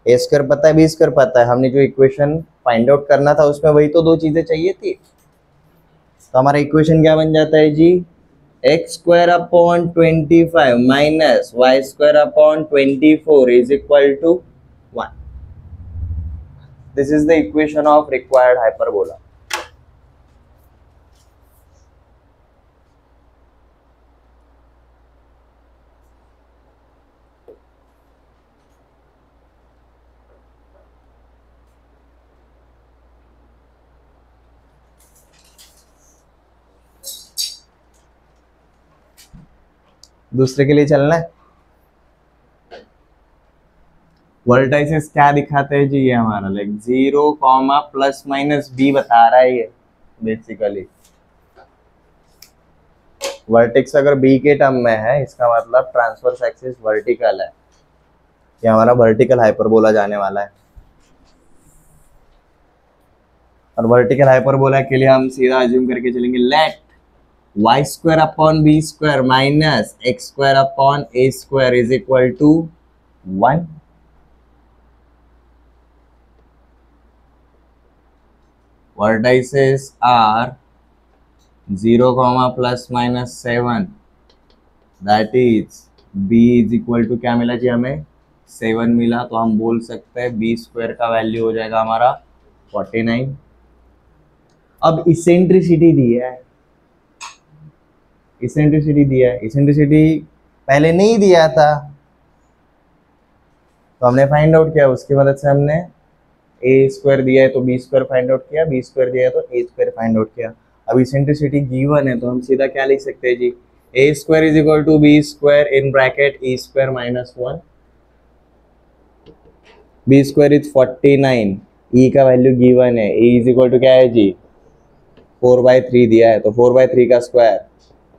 a स्क्वायर पता है, b स्क्वायर पता है, हमने जो इक्वेशन फाइंड आउट करना था उसमें वही तो दो चीजें चाहिए थी। तो हमारा इक्वेशन क्या बन जाता है जी x square upon 25 minus y square upon 24 is equal to 1। This is the equation of required hyperbola. दूसरे के लिए चलना है। वर्टाइसेस क्या दिखाते हैं जी, ये हमारा लाइक 0, प्लस माइनस b बता रहा है ये बेसिकली। वर्टेक्स अगर b के टर्म में है इसका मतलब ट्रांसवर्स एक्सिस वर्टिकल है, ये हमारा वर्टिकल हाइपरबोला जाने वाला है। और वर्टिकल हाइपरबोला के लिए हम सीधा अज्यूम करके चलेंगे let y square upon b square minus x square upon a square is equal to 1। Vertices are 0, plus minus 7, that is b is equal to क्या मिला जी हमें 7 मिला, तो हम बोल सकते हैं b स्क्वायर का वैल्यू हो जाएगा हमारा 49। अब इसेंट्रिसिटी दिया है, इसेंट्रिसिटी दिया है, इसेंट्रिसिटी पहले नहीं दिया था तो हमने फाइंड आउट किया, उसकी मदद से हमने ए स्क्वायर दिया है तो बी स्क्वायर फाइंड आउट किया, बी स्क्वायर दिया है तो ए स्क्वायर फाइंड आउट किया। अब इसेंट्रिसिटी गिवन है तो हम सीधा क्या लिख सकते हैं जी A square is equal to B square in bracket E square minus 1, B square is 49, E का वैल्यू गिवन है, ई इज इक्वल टू क्या है जी 4/3 दिया है तो 4/3 का स्क्वायर,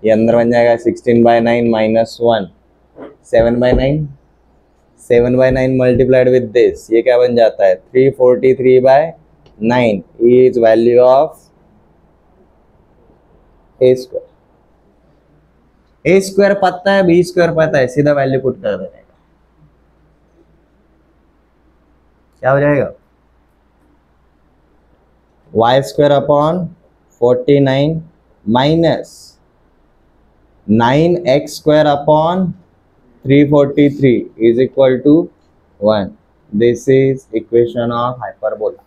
ये अंदर बन जाएगा 16/9 माइनस 1, 7/9, 7/9 मल्टीप्लाइड विद दिस, ये क्या बन जाता है 343/9 is value of A square. A square पता है, बी स्क्वायर पता है, सीधा वैल्यू पुट कर देने का, क्या हो जाएगा y square upon 49 minus 9x square upon 343 is equal to 1। This is equation of hyperbola.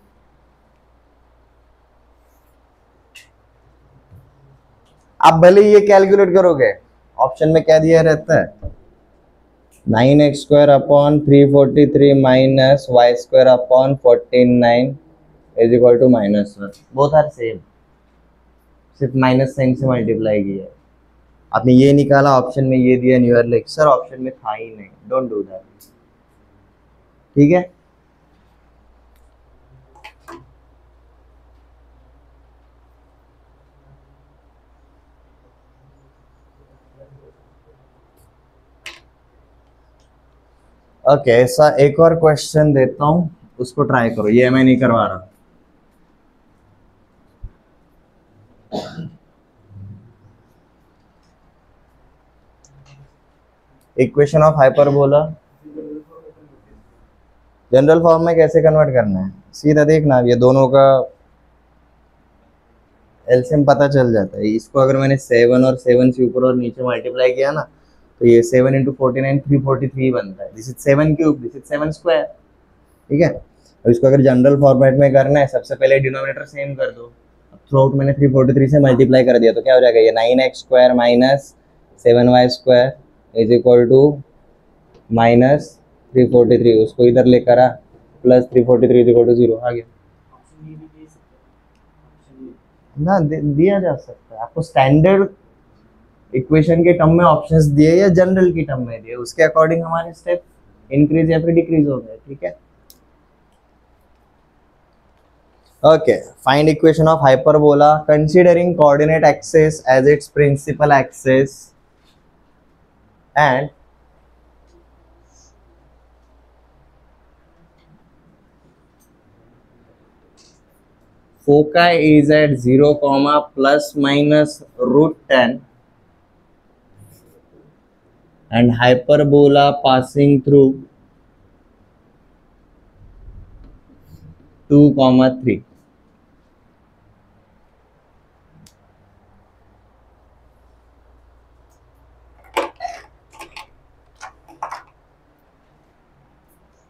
आप भले ये कैलकुलेट करोगे, ऑप्शन में क्या दिया रहता है 9x square upon 343 minus y square upon 49 is equal to -1, both are same, सिर्फ माइनस साइन से मल्टीप्लाई किया है। आपने ये निकाला, ऑप्शन में ये दिया, new year like sir option में था ही नहीं, डोंट डू दैट, ठीक है। ओके ऐसा एक और क्वेश्चन देता हूं, उसको ट्राई करो, ये मैं नहीं करवा रहा। Equation of hyperbola general form में कैसे कन्वर्ट करना है, सीधा देखना, ये दोनों का एलसीएम पता चल जाता है। इसको अगर मैंने 7 और 7 से ऊपर और नीचे मल्टीप्लाई किया ना, तो ये 7 × 49 343 बनता है। This is 7 cube, this is 7 square. ठीक है, अब इसको अगर जनरल फॉर्मेट में करना है, सबसे पहले डिनोमिनेटर सेम कर दो। अब थ्रू आउट मैंने 343 से मल्टीप्लाई कर दिया, तो क्या हो जाएगा, ये 9x² minus 7y² is equal to minus 343। उसको इधर लेकर आ, प्लस 343 इज इक्वल टू 0 आ गया ना। दिया जा सकता है आपको, स्टैंडर्ड इक्वेशन के टर्म में ऑप्शंस दिए या जनरल की टर्म में दिए, उसके अकॉर्डिंग हमारे स्टेप इंक्रीज या फिर डिक्रीज हो गए। ठीक है, okay, find equation of hyperbola considering coordinate axis as its principal axis and foci is at 0, plus minus √10 and hyperbola passing through 2, 3.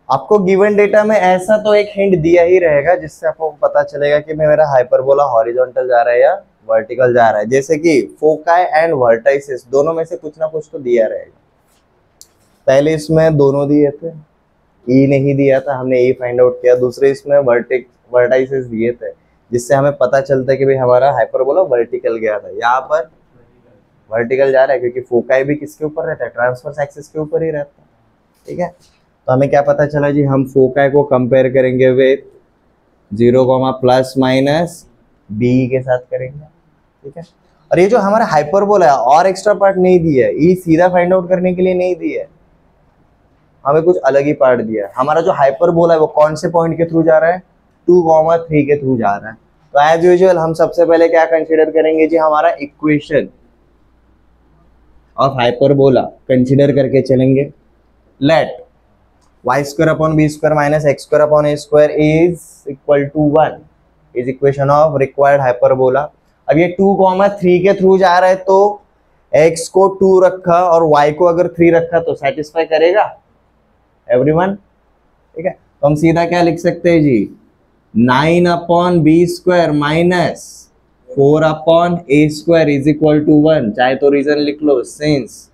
आपको गिवन डेटा में ऐसा तो एक हिंट दिया ही रहेगा जिससे आपको पता चलेगा कि मेरा हाइपरबोला हॉरिजॉन्टल जा रहा है या वर्टिकल जा रहा है। जैसे कि फोकाई एंड वर्टाइसिस दोनों में से कुछ ना कुछ तो दिया रहेगा। पहले इसमें दोनों दिए थे, ई नहीं दिया था, हमने ई फाइंड आउट किया। दूसरे इसमें वर्टाइसिस दिए थे, जिससे हमें पता चलता है कि भाई हमारा हाइपरबोला वर्टिकल गया था। यहाँ पर वर्टिकल जा रहा है क्योंकि फोकाई भी किसके ऊपर रहता है, ट्रांसवर्स एक्सिस के ऊपर ही रहता है। ठीक है, तो हमें क्या पता चला जी, हम फोकाई को कंपेयर करेंगे विथ 0, प्लस माइनस बी के साथ करेंगे। ठीक है, और ये जो हमारा हाइपरबोला है और एक्स्ट्रा पार्ट नहीं दिया है, ये सीधा फाइंड आउट करने के लिए नहीं दिया है, हमें कुछ अलग ही पार्ट दिया है। हमारा जो हाइपरबोला है वो कौन से पॉइंट के थ्रू जा रहा है, 2, 3 के थ्रू जा रहा है। तो एज यूजुअल हम सबसे पहले क्या कंसीडर करेंगे जी, हमारा इक्वेशन ऑफ हाइपरबोला कंसीडर करके चलेंगे। Let y² upon b² minus x² upon a² is equal to 1 is equation of required hyperbola. अब ये 2, 3 के थ्रू जा रहा है, तो x को 2 रखा और y को अगर 3 रखा तो सेटिस्फाई करेगा एवरीवन। ठीक है, तो हम सीधा क्या लिख सकते हैं जी, 9 upon b² minus 4 upon a² is equal to 1। चाहे तो रीजन लिख लो, since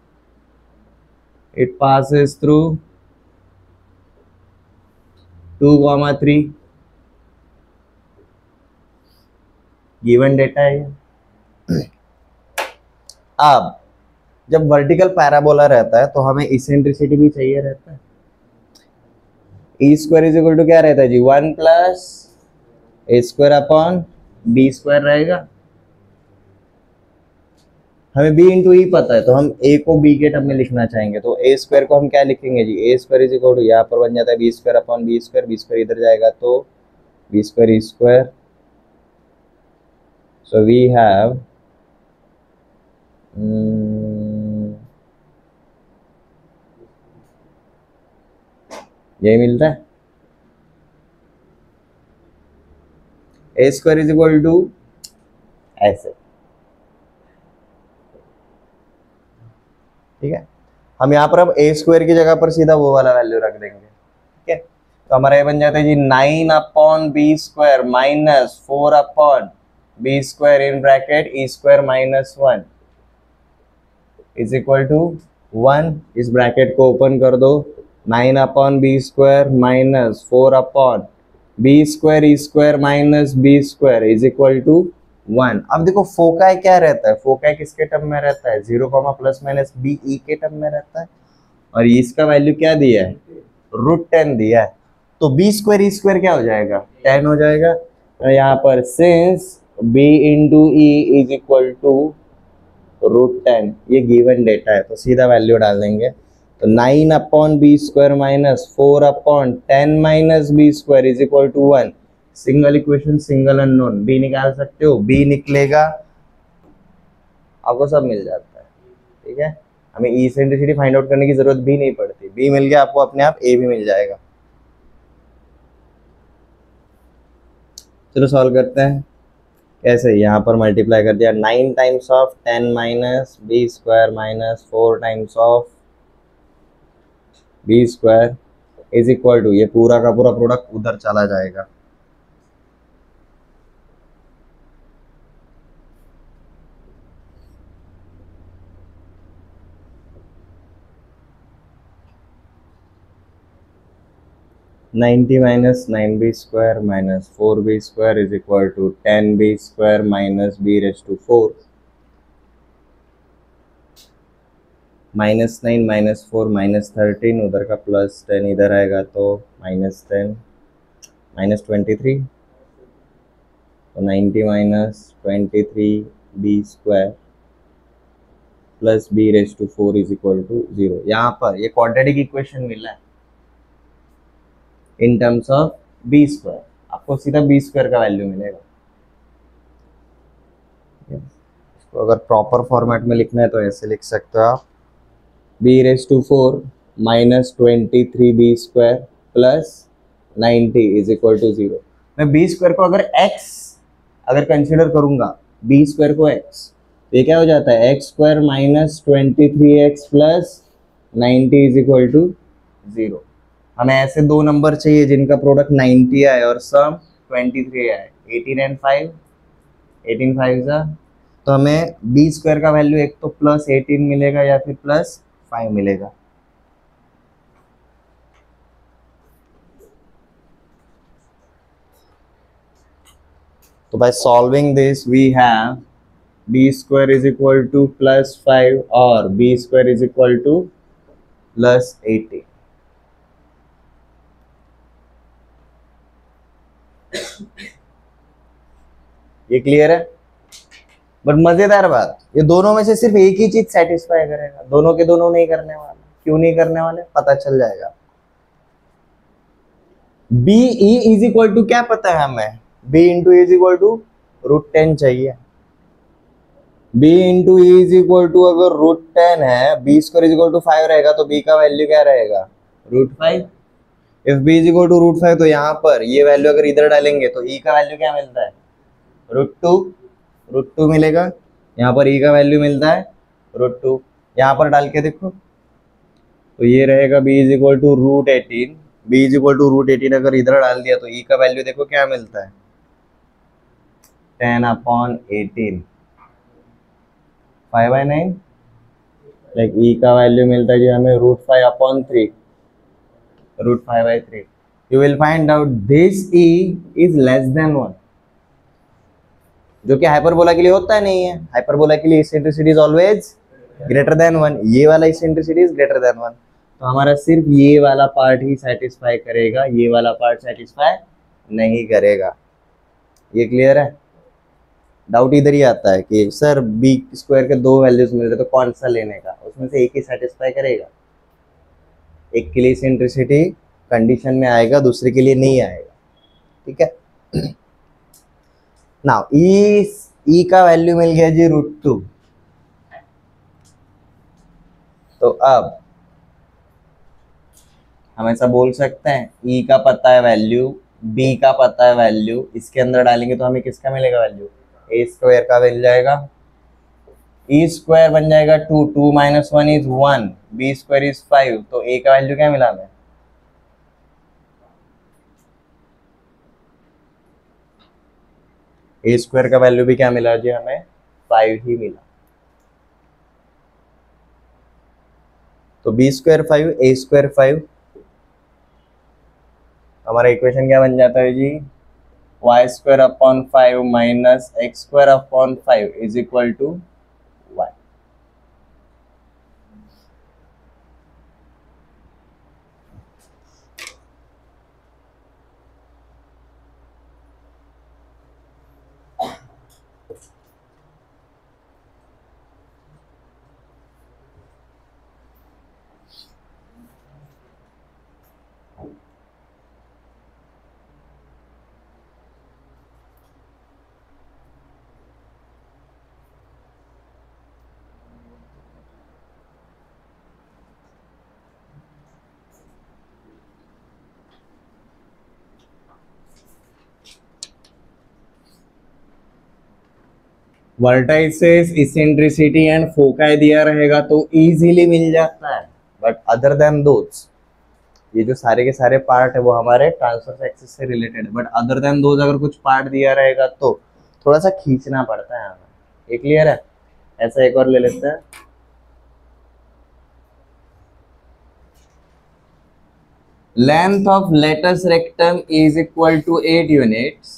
it passes through 2, 3 given data है। अब जब वर्टिकल पैराबोला रहता है तो हमें इसेंट्रिसिटी भी चाहिए रहता है। e² इज इक्वल टू क्या रहता है जी, 1 प्लस a² अपॉन b² रहेगा। हमें b इंटू ई पता है, तो हम a को b के टर्म में लिखना चाहेंगे, तो a² को हम क्या लिखेंगे जी, a² इज इक्वल टू यहाँ पर बन जाता है b² अपॉन b², b² इधर जाएगा तो b² e²। So we have यही मिलता है, a² इज इक्वल टू ऐसे। ठीक है, हम यहाँ पर अब a² की जगह पर सीधा वो वाला वैल्यू रख देंगे। ठीक है, तो हमारा ये बन जाता है जी 9 upon b² minus 4 upon b² in bracket e² minus 1 is equal to 1। इस ब्रैकेट को ओपन कर दो, 9 upon b² minus 4 upon b² e² minus b² is equal to 1। अब देखो फोकाई क्या रहता है, फोकाई किसके टर्म में रहता है, 0, प्लस माइनस बी ई के टर्म में रहता है, और इसका वैल्यू क्या दिया है, √10 दिया है। तो b² e² क्या हो जाएगा, 10 हो जाएगा। तो यहाँ पर since b into e is equal to √10, ये गिवन डेटा है, तो सीधा वैल्यू डाल देंगे। तो 9 upon b² minus 4 upon 10 minus b² is equal to 1। Single equation, single unknown, b निकाल सकते हो, b निकलेगा, आपको सब मिल जाता है। ठीक है, हमें इसेंट्रिसिटी फाइंड आउट करने की जरूरत भी नहीं पड़ती, बी मिल गया आपको, अपने आप ए भी मिल जाएगा। चलो सॉल्व करते हैं। कैसे, यहाँ पर मल्टीप्लाई कर दिया, 9 times of 10 minus B square minus 4 times of b square is equal to, ये पूरा का पूरा प्रोडक्ट उधर चला जाएगा। Ninety minus 9b square minus 4b square is equal to 10b square minus b raise to 4, -9 -4 -13, उधर का +10 इधर आएगा तो -10 -23, तो 90 minus 23b square plus b raise to 4 is equal to 0। यहाँ पर ये क्वाड्रेटिक इक्वेशन मिला है in terms of b square, आपको सीधा बी स्क्वायर का वैल्यू मिलेगा। इसको अगर प्रॉपर फॉर्मेट में लिखना है तो ऐसे लिख सकते हो आप, b raise to 4 minus 23b square plus 90 is equal to 0। मैं बी स्क्वायर को अगर x अगर कंसिडर करूंगा, बी स्क्वायर को x, तो ये क्या हो जाता है, x square minus 23x plus 90 is equal to 0। हमें ऐसे दो नंबर चाहिए जिनका प्रोडक्ट 90 आए और सम 23 आए, 18 एंड 5, 18 5 जा, तो हमें बी स्क्वायर का वैल्यू एक तो +18 मिलेगा या फिर +5 मिलेगा। तो by solving this we have b square is equal to +5 और b square is equal to +18। ये क्लियर है? बट मजेदार बात, ये दोनों में से सिर्फ एक ही चीज सेटिस्फाई करेगा, दोनों के दोनों नहीं करने वाले। क्यों नहीं करने वाले, पता चल जाएगा। B e is equal to क्या पता है हमें, b into is equal to √10 चाहिए। B into is equal to अगर √10 है, B square is equal to 5 रहेगा, तो बी का वैल्यू क्या रहेगा, √5। If b is equal to √5, तो यहाँ पर ये वैल्यू अगर इधर डालेंगे तो ई का वैल्यू क्या मिलता है, √2 मिलेगा। यहाँ पर ई का वैल्यू मिलता है √2, यहाँ पर डाल के देखो तो ये रहेगा b is equal to √18, b is equal to √18 अगर इधर डाल दिया तो e का वैल्यू देखो क्या मिलता है, 10/18, 5/9, लाइक e का वैल्यू मिलता है जी हमें √5/3, √5/3। You will find out this e is less than 1, जो कि हाइपरबोला के लिए होता है नहीं है। हाइपरबोला के लिए eccentricity is always greater than 1, ये वाला इसेंट्रिसिटी इज ग्रेटर देन 1, तो हमारा सिर्फ ये वाला पार्ट ही सेटिस्फाई करेगा, ये वाला पार्ट सेटिस्फाई नहीं करेगा। ये क्लियर है? डाउट इधर ही आता है कि सर बी स्क्वायर के दो वैल्यूज मिल रहे तो कौन सा लेने का, उसमें से एक ही सेटिस्फाई करेगा, एक के लिए इसेंट्रिसिटी कंडीशन में आएगा, दूसरे के लिए नहीं आएगा। ठीक है, नाउ ई का वैल्यू मिल गया जी √2, तो अब हम ऐसा बोल सकते हैं ई का पता है वैल्यू, बी का पता है वैल्यू, इसके अंदर डालेंगे तो हमें किसका मिलेगा वैल्यू, ए स्क्वायर का मिल जाएगा। ई स्क्वायर बन जाएगा 2, 2 - 1 इज 1, बी स्क्वायर इज 5, तो ए का वैल्यू क्या मिला हमें, ए स्क्वायर का वैल्यू भी क्या मिला जी हमें, 5 ही मिला। तो बी स्क्वायर 5, ए स्क्वायर 5, हमारा इक्वेशन क्या बन जाता है जी, y² minus x² is equal to y। Vertices, eccentricity and foci दिया रहेगा तो इजीली मिल जाता है, बट अदर देन दोज, ये जो सारे के सारे पार्ट है वो हमारे ट्रांसवर्स एक्सिस से रिलेटेड है, बट अदर देन दोज अगर कुछ पार्ट दिया रहेगा तो थोड़ा सा खींचना पड़ता है हमें। ये क्लियर है? ऐसा एक और ले लेते हैं। Length of latus rectum is equal to 8 units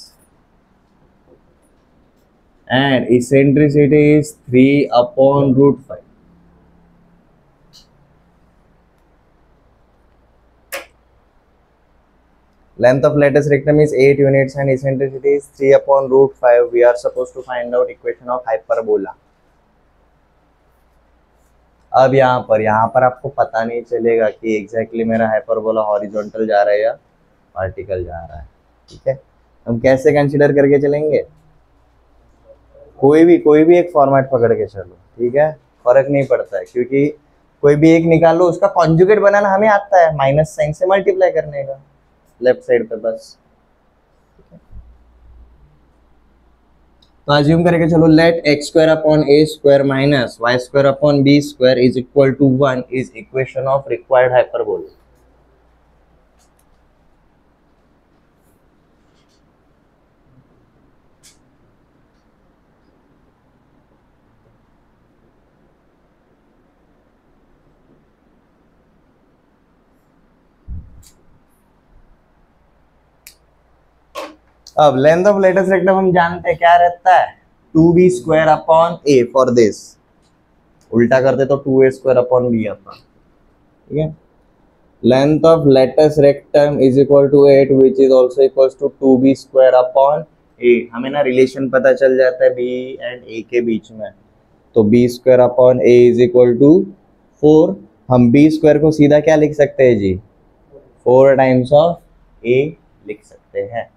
and eccentricity is 3 upon root 5. Length of lattice rectum is 8 units and eccentricity is 3 upon root 5. We are supposed to find out equation of hyperbola. अब यहाँ पर आपको पता नहीं चलेगा कि exactly मेरा hyperbola horizontal जा रहा है या वर्टिकल जा रहा है। ठीक है, हम कैसे कंसीडर करके चलेंगे? कोई भी एक फॉर्मेट पकड़ के चलो, ठीक है, फर्क नहीं पड़ता है, क्योंकि कोई भी एक निकालो, उसका कॉन्जुगेट बनाना हमें आता है, माइनस साइन से मल्टीप्लाई करने का लेफ्ट साइड पे बस। तो अज्यूम करके चलो, let x square upon A square minus y square upon B square is equal to 1 is equation of required hyperbola. अब लेंथ ऑफ लेटस रेक्टम हम जानते हैं क्या रहता है, 2b square upon a for this, उल्टा करते तो 2a स्क्वायर अपॉन b आता। ठीक है, length of latus rectum is equal to 8 which is also equals to 2b square upon a। हमें ना रिलेशन पता चल जाता है b एंड a के बीच में, तो b square upon a is equal to 4। हम b स्क्वायर को सीधा क्या लिख सकते हैं जी, 4 टाइम्स ऑफ a लिख सकते हैं।